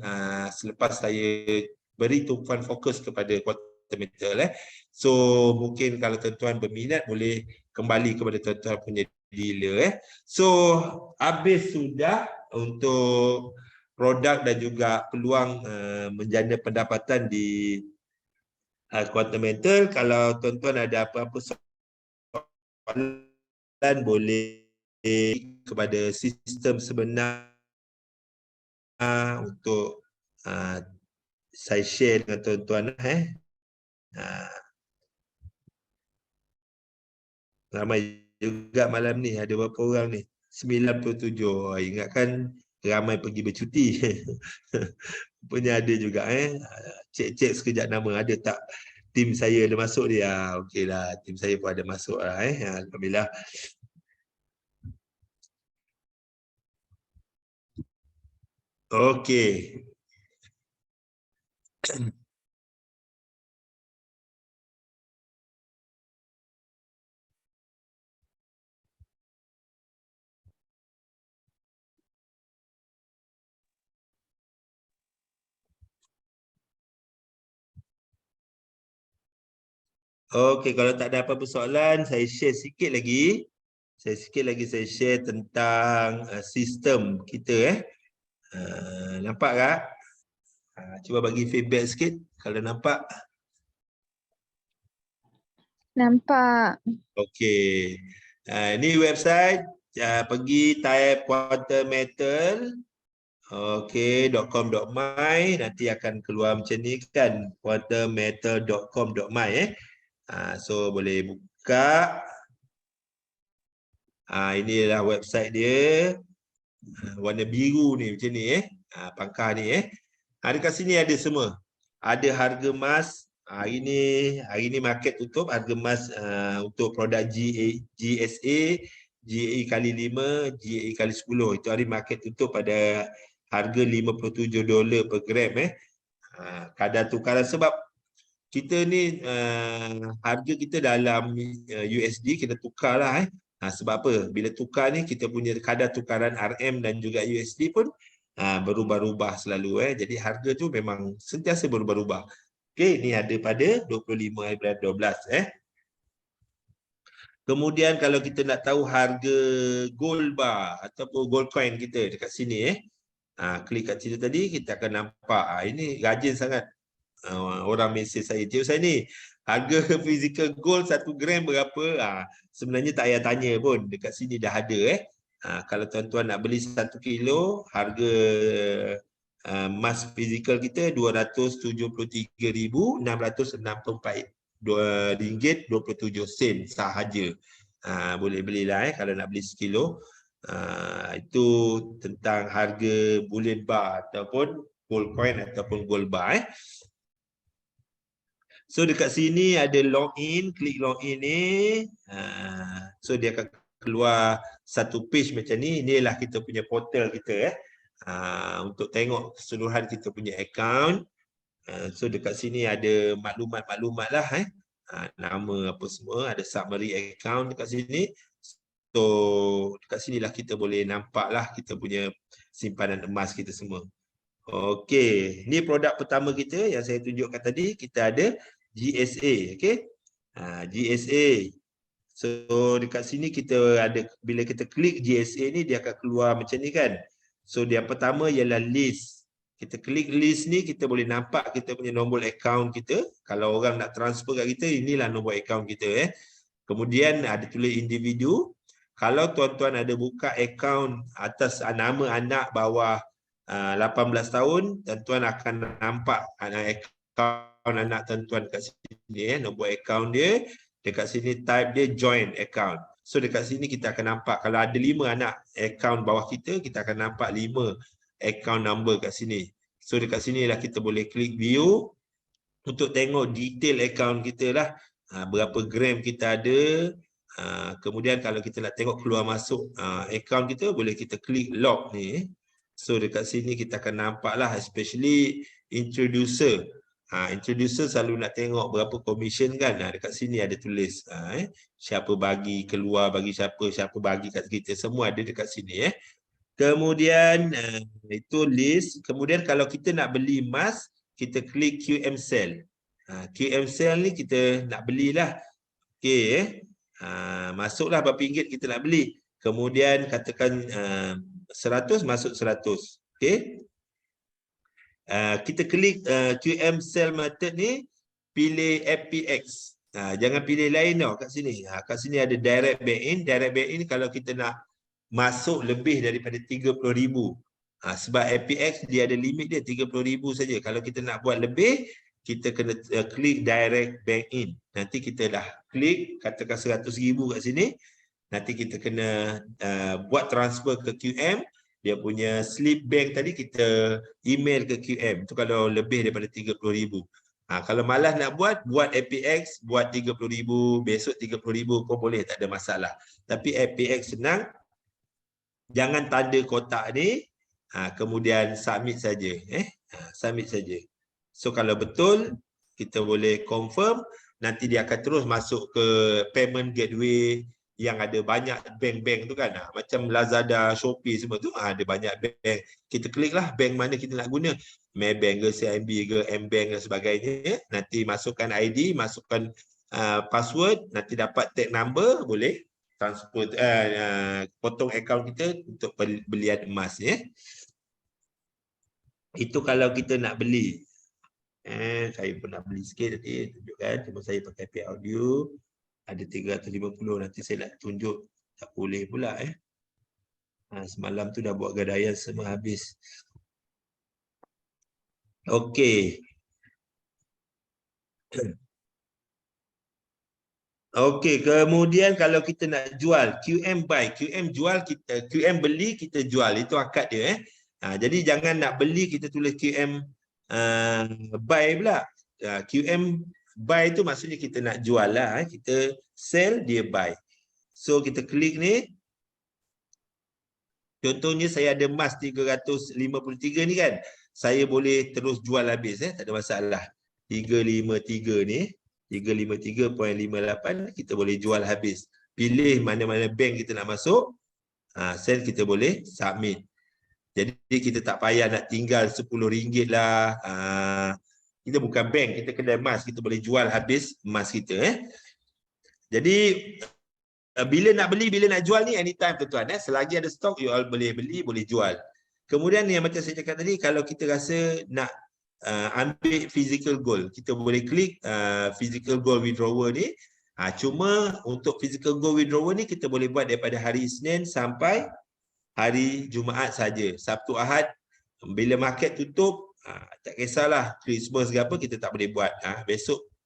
selepas saya beri tumpuan fokus kepada quantum metal. So mungkin kalau tuan-tuan berminat boleh kembali kepada tuan-tuan punya dealer. So habis sudah untuk produk dan juga peluang menjana pendapatan di quantum metal. Kalau tuan-tuan ada apa-apa soalan boleh kepada sistem sebenar untuk saya share dengan tuan-tuan. Ramai juga malam ni, ada berapa orang ni? 97. Ingatkan ramai pergi bercuti. Punya ada juga. Cek sekejap nama, ada tak tim saya ada masuk dia? Okeylah, tim saya pun ada masuk lah. Alhamdulillah. Okey. Okey, kalau tak ada apa-apa soalan, saya share sikit lagi. Saya share tentang sistem kita. Nampak tak? Cuba bagi feedback sikit kalau nampak. Nampak. Okey. Ini website. Pergi type quantum metal. .com.my, nanti akan keluar macam ni kan, quantummetal.com.my. So boleh buka. Inilah website dia. Warna biru ni macam ni pangkah ni dekat sini ada semua. Ada harga emas. Hari ni market tutup, harga emas untuk produk GSA, GAE kali 5, GAE kali 10. Itu hari market tutup pada harga $57 per gram. Kadar tukaran, sebab kita ni harga kita dalam USD, kita tukar lah. Sebab apa? Bila tukar ni kita punya kadar tukaran RM dan juga USD pun berubah-ubah selalu. Jadi harga tu memang sentiasa berubah-ubah. Okey, ni ada pada 25/12. Kemudian kalau kita nak tahu harga gold bar ataupun gold coin kita dekat sini klik kat situ tadi, kita akan nampak. Ini rajin sangat orang mesej saya. Cik Husaini, harga physical gold 1 gram berapa? Sebenarnya tak payah tanya pun, dekat sini dah ada. Kalau tuan-tuan nak beli 1 kilo, harga emas physical kita RM273,664.27 sahaja. Boleh belilah kalau nak beli sekilo. Itu tentang harga bullion bar ataupun gold coin ataupun gold bar. So dekat sini ada login, klik login ni. So dia akan keluar satu page macam ni. Inilah kita punya portal kita untuk tengok keseluruhan kita punya account. So dekat sini ada maklumat-maklumat lah. Nama apa semua, ada summary account dekat sini. So dekat sinilah kita boleh nampak lah kita punya simpanan emas kita semua. Okey, ni produk pertama kita yang saya tunjukkan tadi. Kita ada GSA, okey. GSA. So dekat sini kita ada, bila kita klik GSA ni dia akan keluar macam ni kan. So dia pertama ialah list. Kita klik list ni, kita boleh nampak kita punya nombor account kita. Kalau orang nak transfer kat kita, inilah nombor account kita. Kemudian ada tulis individu. Kalau tuan-tuan ada buka account atas nama anak bawah 18 tahun, tuan-tuan akan nampak akaun anak tuan-tuan kat sini. Nombor akaun dia, dekat sini type dia join account. So dekat sini kita akan nampak, kalau ada 5 anak akaun bawah kita, kita akan nampak 5 account number kat sini. So dekat sini lah kita boleh klik view untuk tengok detail akaun kita lah. Berapa gram kita ada. Kemudian kalau kita nak tengok keluar masuk akaun kita, boleh kita klik log ni. So dekat sini kita akan nampak lah, especially introducer. Introducer selalu nak tengok berapa commission kan. Dekat sini ada tulis siapa bagi keluar, bagi siapa bagi kat kita, semua ada dekat sini. Kemudian itu list. Kemudian kalau kita nak beli emas, kita klik QM Sell. QM Sell ni kita nak belilah. Okey, masuklah berapa ringgit kita nak beli. Kemudian katakan 100, masuk 100. Okey. Kita klik QM Sell method ni, pilih FPX. Jangan pilih lain tau kat sini. Kat sini ada direct bank in. Direct bank in kalau kita nak masuk lebih daripada 30,000. Sebab FPX dia ada limit dia 30,000 saja. Kalau kita nak buat lebih, kita kena klik direct bank in. Nanti kita dah klik, katakan 100,000 kat sini. Nanti kita kena buat transfer ke QM. Dia punya slip bank tadi kita email ke QM. Itu kalau lebih daripada 30,000. Kalau malas nak buat FPX, buat 30,000, besok 30,000 kau boleh, tak ada masalah. Tapi FPX senang. Jangan tanda kotak ni, kemudian submit saja. Submit saja. So kalau betul, kita boleh confirm. Nanti dia akan terus masuk ke payment gateway yang ada banyak bank-bank tu kan. Macam Lazada, Shopee semua tu ada banyak bank. Kita klik lah bank mana kita nak guna. Maybank ke, CIMB ke, M-Bank dan sebagainya. Nanti masukkan ID, masukkan password, nanti dapat tag number, boleh transfer, potong akaun kita untuk belian emas. Itu kalau kita nak beli. Saya pun nak beli sikit tadi, tunjukkan. Cuma saya pakai pay audio. Ada 350, nanti saya nak tunjuk. Tak boleh pula. Semalam tu dah buat gadaian semua habis. Okey. Okey, kemudian kalau kita nak jual, QM buy, QM jual, kita QM beli, kita jual. Itu akad dia. Jadi jangan nak beli, kita tulis QM buy pula. QM buy tu maksudnya kita nak jual lah. Kita sell, dia buy. So kita klik ni. Contohnya saya ada emas 353 ni kan. Saya boleh terus jual habis. Tak ada masalah. 353 ni. 353.58 kita boleh jual habis. Pilih mana-mana bank kita nak masuk. Send, kita boleh submit. Jadi kita tak payah nak tinggal RM10 lah. Kita bukan bank, kita kedai emas, kita boleh jual habis emas kita. Jadi bila nak beli, bila nak jual ni anytime tuan-tuan. Selagi ada stok, you all boleh beli, boleh jual. Kemudian yang macam saya cakap tadi, kalau kita rasa nak ambil physical gold, kita boleh klik physical gold withdrawal ni. Cuma untuk physical gold withdrawal ni kita boleh buat daripada hari Isnin sampai hari Jumaat saja. Sabtu Ahad bila market tutup, tak kisahlah Christmas ke apa, kita tak boleh buat.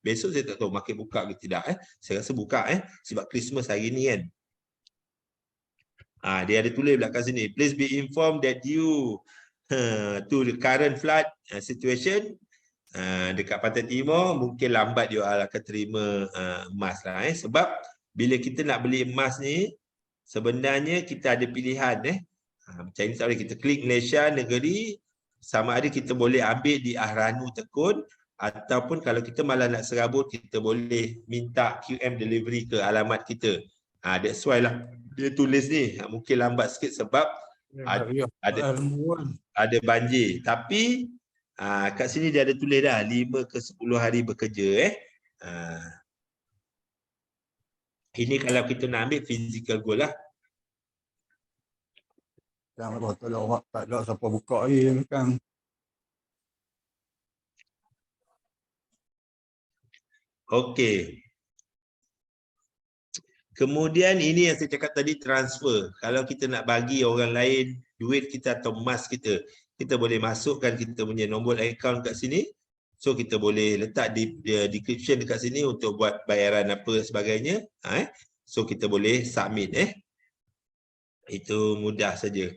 Besok saya tak tahu market buka ke tidak. Saya rasa buka sebab Christmas hari ni kan. Dia ada tulis belakang sini, please be informed that you to the current flood situation dekat Pantai Timur, mungkin lambat you all akan terima emas lah. Sebab bila kita nak beli emas ni, sebenarnya kita ada pilihan. Macam ni tak boleh, kita klik Malaysia negeri, sama ada kita boleh ambil di Ahranu Tekun, ataupun kalau kita malah nak serabut, kita boleh minta QM delivery ke alamat kita. That's why lah dia tulis ni. Mungkin lambat sikit sebab ada banjir. Tapi kat sini dia ada tulis dah 5 ke 10 hari bekerja. Ini kalau kita nak ambil physical gold lah. Jangan kalau orang tak ada siapa buka lagi kan. Okey. Kemudian ini yang saya cakap tadi, transfer. Kalau kita nak bagi orang lain duit kita atau emas kita, kita boleh masukkan kita punya nombor akaun kat sini. So kita boleh letak di description dekat sini untuk buat bayaran apa sebagainya. So kita boleh submit. Itu mudah saja.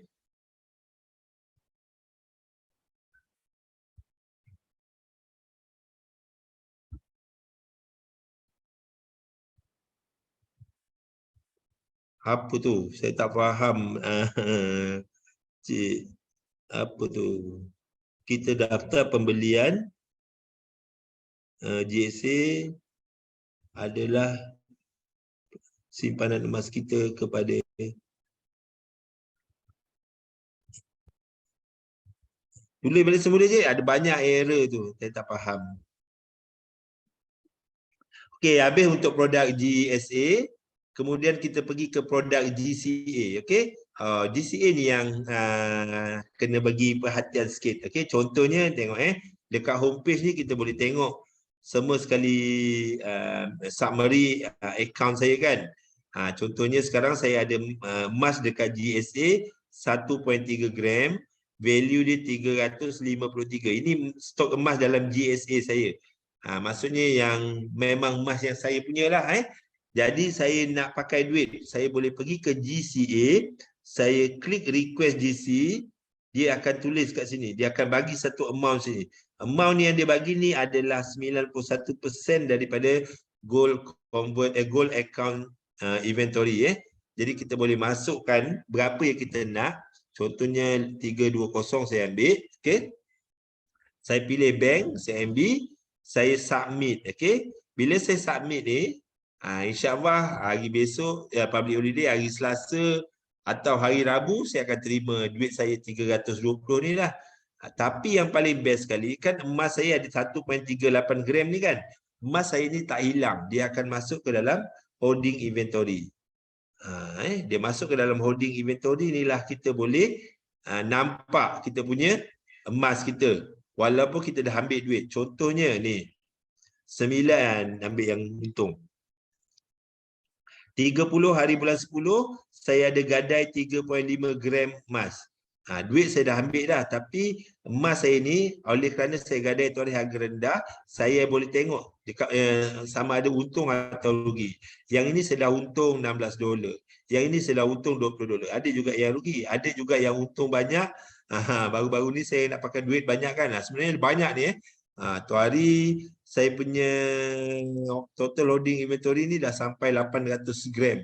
Apa tu? Saya tak faham. Cik, apa tu? Kita daftar pembelian GSA adalah simpanan emas kita kepada tulis balik semula je. Ada banyak error tu. Saya tak faham. Okey, habis untuk produk GSA. Kemudian kita pergi ke produk GCA. Okey. GCA ni yang kena bagi perhatian sikit. Okey, contohnya tengok dekat homepage ni kita boleh tengok semua sekali summary account saya kan. Contohnya sekarang saya ada emas dekat GSA 1.3 gram, value dia 353. Ini stok emas dalam GSA saya. Maksudnya yang memang emas yang saya punya lah. Jadi saya nak pakai duit, saya boleh pergi ke GCA, saya klik request GC, dia akan tulis kat sini, dia akan bagi satu amount sini. Amount yang dia bagi ni adalah 91% daripada gold account inventory. Jadi kita boleh masukkan berapa yang kita nak. Contohnya 320 saya ambil, okey. Saya pilih bank, saya ambil, saya submit, okey. Bila saya submit ni, InsyaAllah hari besok, public holiday, hari Selasa atau hari Rabu, saya akan terima duit saya 320 ni lah. Tapi yang paling best sekali, kan emas saya ada 1.38 gram ni kan. Emas saya ni tak hilang. Dia akan masuk ke dalam holding inventory. Dia masuk ke dalam holding inventory ni lah kita boleh nampak kita punya emas kita. Walaupun kita dah ambil duit. Contohnya ni, 9 ambil yang untung. 30 hari bulan 10, saya ada gadai 3.5 gram emas. Duit saya dah ambil dah, tapi emas saya ni, oleh kerana saya gadai tarikh harga rendah, saya boleh tengok dekat, sama ada untung atau rugi. Yang ini saya dah untung $16. Yang ini saya dah untung $20. Ada juga yang rugi, ada juga yang untung banyak. Baru-baru ni saya nak pakai duit banyak kan. Sebenarnya banyak ni. Tu hari saya punya total holding inventory ni dah sampai 800 gram.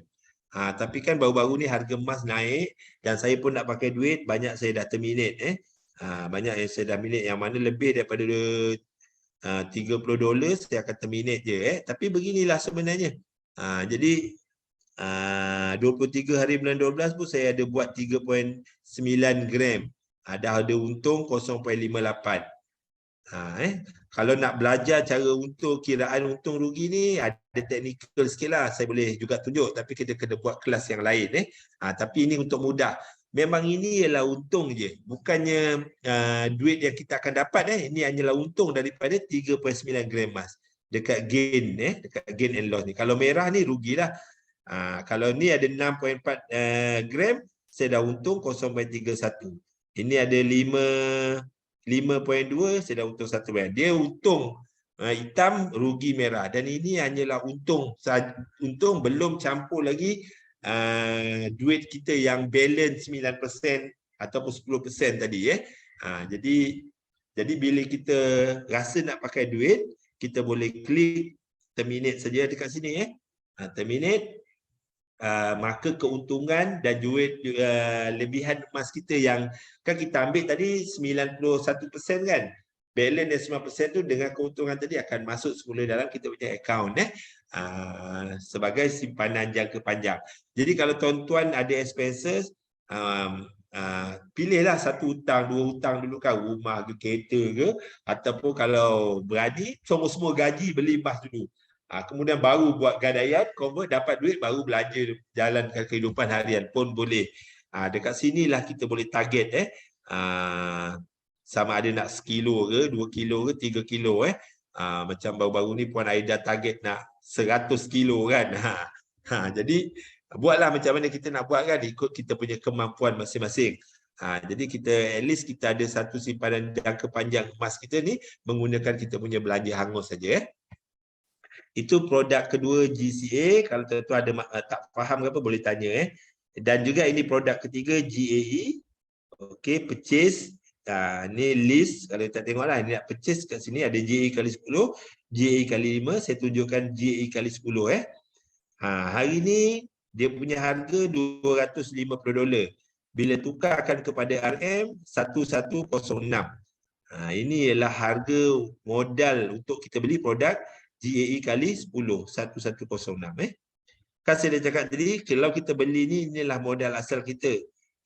Tapi kan baru-baru ni harga emas naik dan saya pun nak pakai duit, banyak saya dah terminate. Banyak yang saya dah minute, yang mana lebih daripada $30 saya akan terminate je. Tapi beginilah sebenarnya. Jadi 23 hari bulan 12 pun saya ada buat 3.9 gram. Dah ada untung 0.58. Kalau nak belajar cara untung, kiraan untung rugi ni ada teknikal sikit lah. Saya boleh juga tunjuk, tapi kita kena buat kelas yang lain. Tapi ini untuk mudah. Memang ini ialah untung je. Bukannya duit yang kita akan dapat. Ini hanyalah untung daripada 3.9 gram emas. Dekat gain, dekat gain and loss ni. Kalau merah ni rugilah. Kalau ni ada 6.4 gram, saya dah untung 0.31. Ini ada 5.2, saya dah untung 1 gram. Dia untung hitam, rugi merah. Dan ini hanyalah untung. Untung belum campur lagi duit kita yang balance 9% ataupun 10% tadi. Jadi bila kita rasa nak pakai duit, kita boleh klik terminate saja dekat sini. Terminate. Maka keuntungan dan duit lebihan emas kita yang kan kita ambil tadi 91% kan, balance 9% tu dengan keuntungan tadi akan masuk semula dalam kita punya account sebagai simpanan jangka panjang. Jadi kalau tuan-tuan ada expenses, pilihlah satu hutang, dua hutang dulu kan, rumah ke kereta ke, ataupun kalau berani semua gaji beli emas dulu. Kemudian baru buat gadaian, convert, dapat duit, baru belanja, jalankan kehidupan harian pun boleh. Dekat sinilah kita boleh target sama ada nak 1 kilo ke, 2 kilo ke, 3 kilo. Macam baru-baru ni Puan Aida target nak 100 kilo kan. Jadi buatlah macam mana kita nak buat kan, ikut kita punya kemampuan masing-masing. Jadi kita at least kita ada satu simpanan jangka panjang emas kita ni menggunakan kita punya belanja hangus saja. Itu produk kedua GCA. Kalau tuan-tuan ada tak faham ke apa boleh tanya. Dan juga ini produk ketiga GAE. Okey, purchase. Ni list. Kalau tak tengoklah, ni nak purchase kat sini ada GAE kali 10, GAE kali 5. Saya tunjukkan GAE kali 10. Hari ni dia punya harga $250. Bila tukarkan kepada RM 1106. Ini ialah harga modal untuk kita beli produk GAE kali 10, 1106. Kan saya dah cakap tadi, kalau kita beli ni, inilah modal asal kita.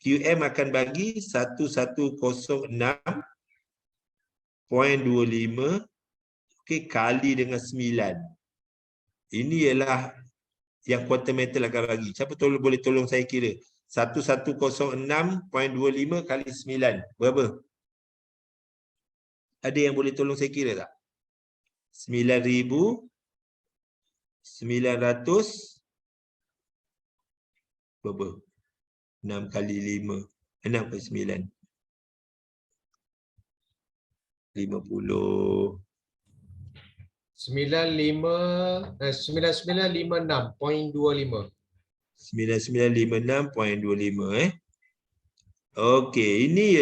QM akan bagi 1106.25 kali dengan 9. Ini ialah yang quantum metal akan bagi. Siapa boleh tolong saya kira? 1106.25 kali 9. Berapa? Ada yang boleh tolong saya kira tak? 9,900 berapa? 6 kali 5. 6 kali 9. 50. 9956.25. 9956.25. Okey, ini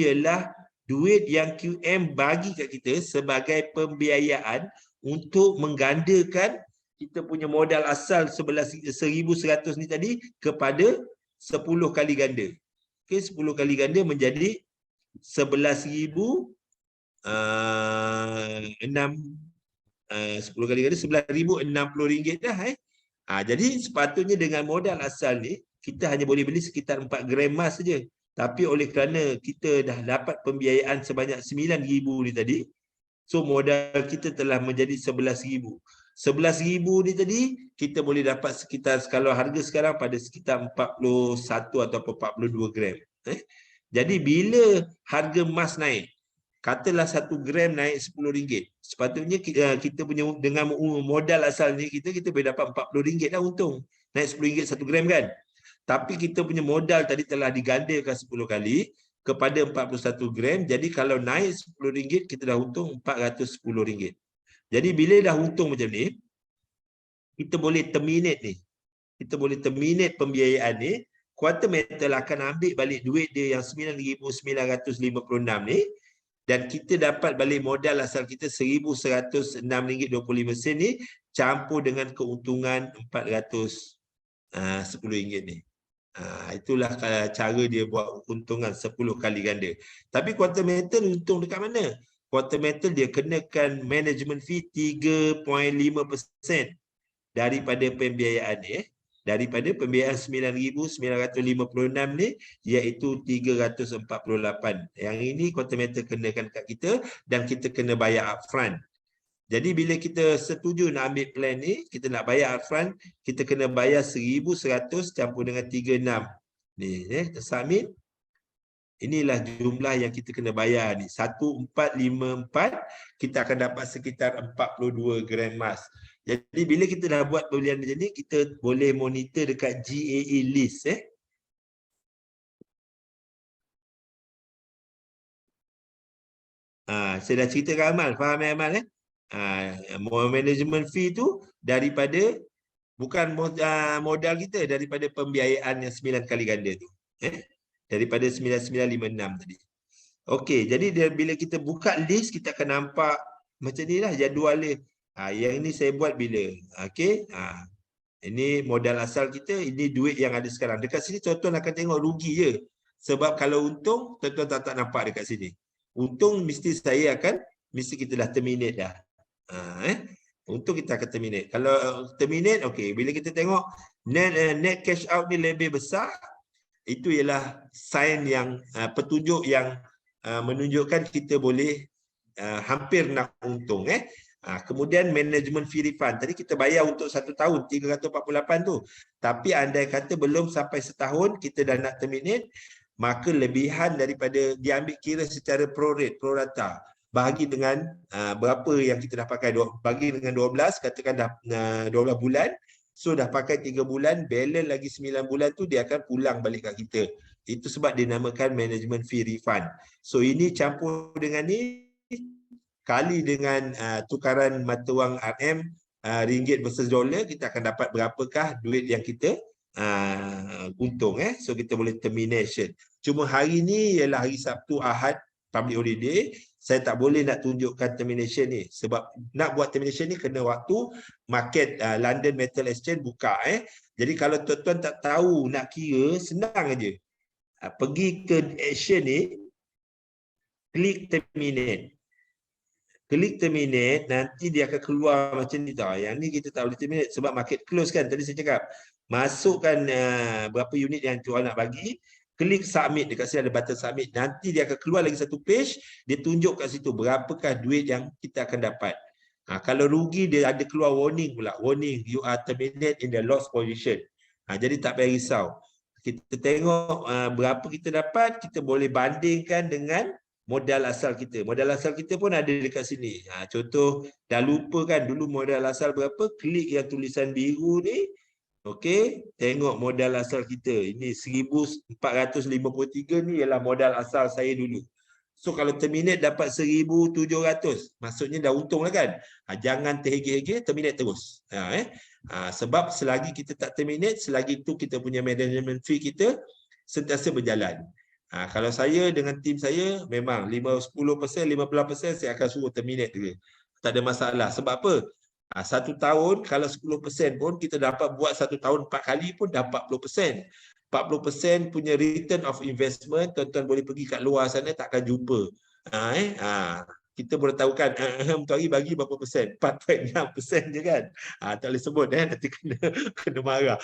ialah duit yang QM bagi kat kita sebagai pembiayaan untuk menggandakan kita punya modal asal 1,100 ni tadi kepada 10 kali ganda. Okey, 10 kali ganda menjadi 11,000 10 kali ganda RM11,060 dah. Jadi sepatutnya dengan modal asal ni kita hanya boleh beli sekitar 4 gram emas saja. Tapi oleh kerana kita dah dapat pembiayaan sebanyak 9,000 ni tadi, so modal kita telah menjadi 11,000. 11,000 ni tadi kita boleh dapat sekitar, kalau harga sekarang pada sekitar 41 atau 42 gram. Jadi bila harga emas naik, katalah 1 gram naik RM10, sepatutnya kita punya dengan modal asal ni kita boleh dapat RM40 dah untung. Naik RM10 1 gram kan. Tapi kita punya modal tadi telah digandakan 10 kali kepada 41 gram. Jadi kalau naik RM10 kita dah untung RM410. Jadi bila dah untung macam ni, kita boleh terminate ni. Kita boleh terminate pembiayaan ni. Quantum Metal akan ambil balik duit dia yang RM9,956 ni. Dan kita dapat balik modal asal kita RM1,106.25 ni campur dengan keuntungan RM410 ni. Itulah cara dia buat keuntungan 10 kali ganda. Tapi Quantum Metal untung dekat mana? Quantum Metal dia kenakan management fee 3.5% daripada pembiayaan ni. Daripada pembiayaan 9,956 ni, iaitu 348. Yang ini Quantum Metal kenakan kat kita dan kita kena bayar upfront. Jadi bila kita setuju nak ambil plan ni, kita nak bayar upfront, kita kena bayar 1,100 campur dengan 36. Ni, submit. Inilah jumlah yang kita kena bayar ni. 1,454, kita akan dapat sekitar 42 gram emas. Jadi bila kita dah buat pembelian macam ni, kita boleh monitor dekat GAE list. Saya dah cerita ke Amal, faham Amal? Management fee tu daripada bukan modal kita, daripada pembiayaan yang 9 kali ganda tu. Daripada 9,956 tadi. Okey, jadi bila kita buka list kita akan nampak macam ni lah jadual dia. Yang ini saya buat bila. Okey. Ini modal asal kita, ini duit yang ada sekarang. Dekat sini tuan-tuan akan tengok rugi je. Sebab kalau untung, tuan-tuan tak nampak dekat sini. Untung mesti kita dah terminate dah. Untung kita akan terminate. Kalau terminate, okey. Bila kita tengok net cash out ni lebih besar, itu ialah sign yang petunjuk yang menunjukkan kita boleh hampir nak untung. Kemudian management fee refund. Tadi kita bayar untuk 1 tahun 348 tu. Tapi andai kata belum sampai setahun kita dah nak terminate, maka lebihan daripada diambil kira secara pro rata. Bahagi dengan berapa yang kita dah pakai, bagi dengan 12, katakan dah 12 bulan, So dah pakai 3 bulan, balance lagi 9 bulan tu dia akan pulang balik kat kita. Itu sebab dinamakan management fee refund. So ini campur dengan ni, kali dengan tukaran mata wang RM, ringgit versus dolar, kita akan dapat berapakah duit yang kita untung. So kita boleh termination. Cuma hari ni ialah hari Sabtu, Ahad, public holiday. Saya tak boleh nak tunjukkan termination ni. Sebab nak buat termination ni kena waktu market London Metal Exchange buka. Jadi kalau tuan-tuan tak tahu nak kira, senang aja. Pergi ke action ni, klik terminate. Klik terminate, nanti dia akan keluar macam ni tau. Yang ni kita tak boleh terminate sebab market close kan. Tadi saya cakap, masukkan berapa unit yang tuan nak bagi, klik submit, dekat sini ada button submit. Nanti dia akan keluar lagi satu page, dia tunjuk kat situ berapakah duit yang kita akan dapat. Kalau rugi, dia ada keluar warning pula. Warning, you are terminated in the loss position. Jadi tak payah risau. Kita tengok berapa kita dapat, kita boleh bandingkan dengan modal asal kita. Modal asal kita pun ada dekat sini. Contoh, dah lupa kan dulu modal asal berapa, klik yang tulisan biru ni. Okey, tengok modal asal kita. Ini 1453 ni ialah modal asal saya dulu. So kalau terminate dapat 1700, maksudnya dah untung lah kan. Jangan terhege-hege, terminate terus. Sebab selagi kita tak terminate, selagi itu kita punya management fee kita sentiasa berjalan. Kalau saya dengan tim saya, memang 10%, 15% saya akan suruh terminate dia. Tak ada masalah. Sebab apa? 1 tahun, kalau 10% pun kita dapat buat 1 tahun 4 kali pun dah 40%. 40% punya return of investment, tuan-tuan boleh pergi kat luar sana takkan jumpa. Kita boleh tahu kan, tu hari bagi berapa persen? 4.6% je kan. Tak boleh sebut nanti kena marah.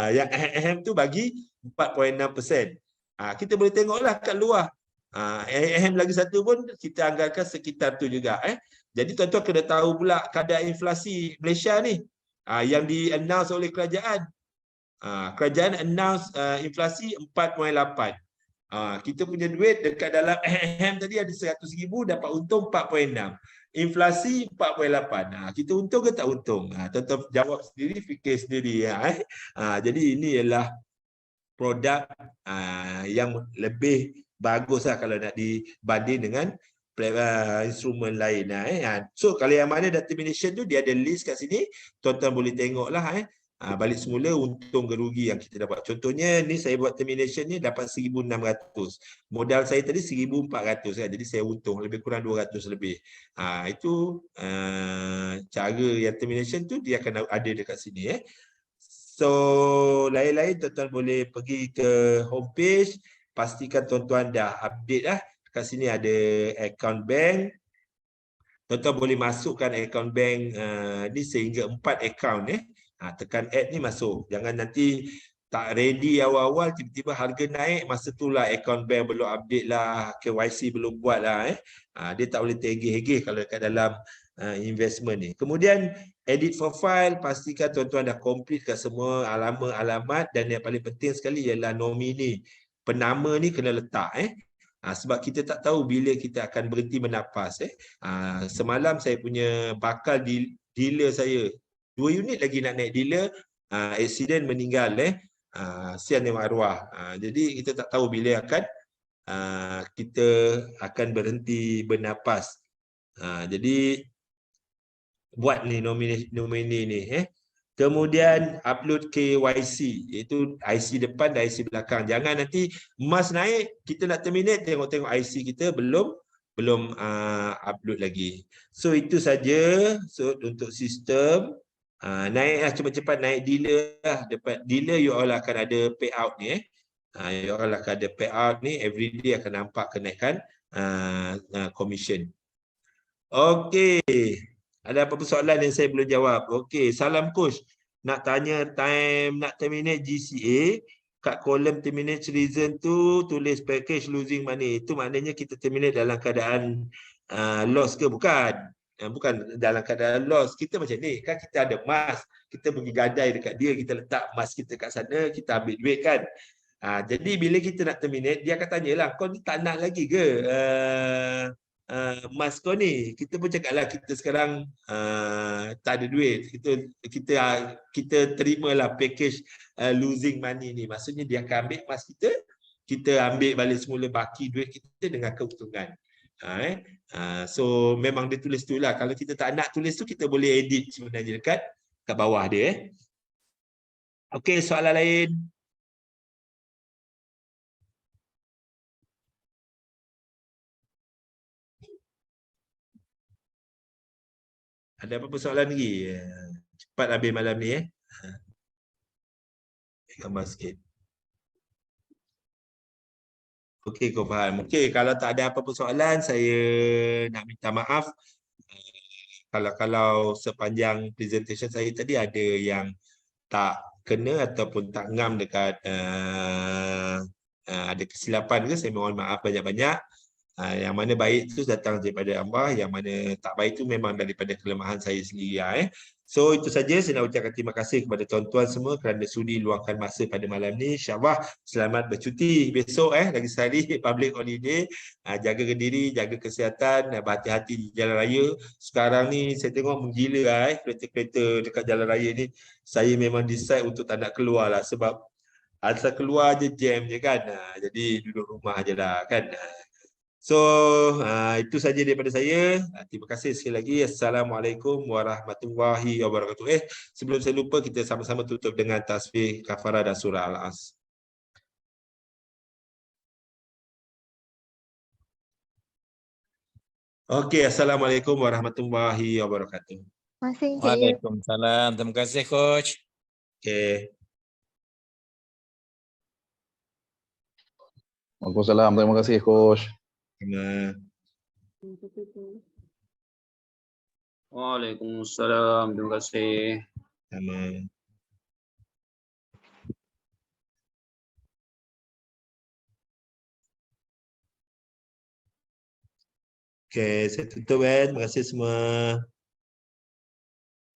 Yang tu bagi 4.6%. Kita boleh tengoklah kat luar. Lagi satu pun kita anggarkan sekitar tu juga. Jadi tuan-tuan kena tahu pula kadar inflasi Malaysia ni yang di-announce oleh kerajaan. Kerajaan announce inflasi 4.8. Kita punya duit dekat dalam tadi ada 100,000, dapat untung 4.6. Inflasi 4.8. Kita untung ke tak untung? Tuan-tuan jawab sendiri, fikir sendiri. Jadi ini ialah produk yang lebih bagus lah kalau nak dibanding dengan instrumen lain. So kalau yang mana dah termination tu, dia ada list kat sini, tuan-tuan boleh tengok lah balik semula untung ke rugi yang kita dapat. Contohnya ni saya buat termination ni dapat 1,600. Modal saya tadi 1,400 kan. Jadi saya untung lebih kurang 200 lebih. Itu cara yang termination tu dia akan ada dekat sini. So lain-lain tuan-tuan boleh pergi ke homepage, pastikan tuan-tuan dah update lah. Kat sini ada account bank. Tuan-tuan boleh masukkan account bank ni sehingga 4 account. Tekan add ni masuk. Jangan nanti tak ready awal-awal, tiba-tiba harga naik, masa tu lah account bank belum update lah, KYC belum buat lah. Dia tak boleh terhege-hege kalau kat dalam investment ni. Kemudian edit profile, pastikan tuan-tuan dah complete kat semua alamat, dan yang paling penting sekali ialah nomini. Penama ni kena letak. Sebab kita tak tahu bila kita akan berhenti bernafas. Semalam saya punya bakal dealer saya, 2 unit lagi nak naik dealer, accident meninggal. Sian yang arwah. Jadi kita tak tahu bila akan kita akan berhenti bernafas. Jadi buat ni nomini ni. Kemudian upload KYC, iaitu IC depan dan IC belakang. Jangan nanti emas naik, kita nak terminate, tengok-tengok IC kita belum upload lagi. So itu saja untuk sistem. Naiklah cepat-cepat, naik dealer lah. Dapat dealer, you all akan ada payout ni. You all akan ada payout ni, everyday akan nampak kenaikan commission. Okey, ada apa-apa soalan yang saya belum jawab? Okey, salam coach. Nak tanya time nak terminate GCA, kat kolom terminate reason tu tulis package losing money. Itu maknanya kita terminate dalam keadaan loss ke? Bukan. Bukan dalam keadaan loss. Kita macam ni, kan kita ada emas, kita pergi gadai dekat dia, kita letak emas kita kat sana, kita ambil duit kan. Jadi bila kita nak terminate, dia akan tanyalah, kau ni tak nak lagi ke mas kau ni, kita pun cakaplah kita sekarang tak ada duit, kita terimalah package losing money ni, maksudnya dia akan ambil mas kita ambil balik semula baki duit kita dengan keuntungan. So memang dia tulis tu lah. Kalau kita tak nak tulis tu, kita boleh edit sebenarnya kat bawah dia. Okey, soalan lain. Ada apa-apa soalan lagi? Cepat habis malam ni gambar sikit. Okey, kau faham. Okey, kalau tak ada apa-apa soalan, saya nak minta maaf. Kalau sepanjang presentation saya tadi ada yang tak kena ataupun tak ngam dekat ada kesilapan ke, saya mohon maaf banyak-banyak. Yang mana baik tu datang daripada Allah, yang mana tak baik tu memang daripada kelemahan saya sendiri. So itu saja, saya nak ucapkan terima kasih kepada tuan-tuan semua kerana sudi luangkan masa pada malam ni. InsyaAllah selamat bercuti besok lagi sekali public holiday. Jaga diri, jaga kesihatan, berhati-hati di jalan raya. Sekarang ni saya tengok menggila kereta-kereta dekat jalan raya ni. Saya memang decide untuk tak nak keluar lah, sebab asal keluar je jam je kan. Jadi duduk rumah je lah kan. So itu saja daripada saya. Terima kasih sekali lagi. Assalamualaikum warahmatullahi wabarakatuh. Sebelum saya lupa, kita sama-sama tutup dengan tasbih kafarah dan surah Al-As. Okey, assalamualaikum warahmatullahi wabarakatuh. Masih Encik Yu. Waalaikumsalam. Terima kasih coach. Okey. Waalaikumsalam. Terima kasih coach. Waalaikumsalam. Terima kasih. Sama. Okey, saya tutup Terima kasih semua.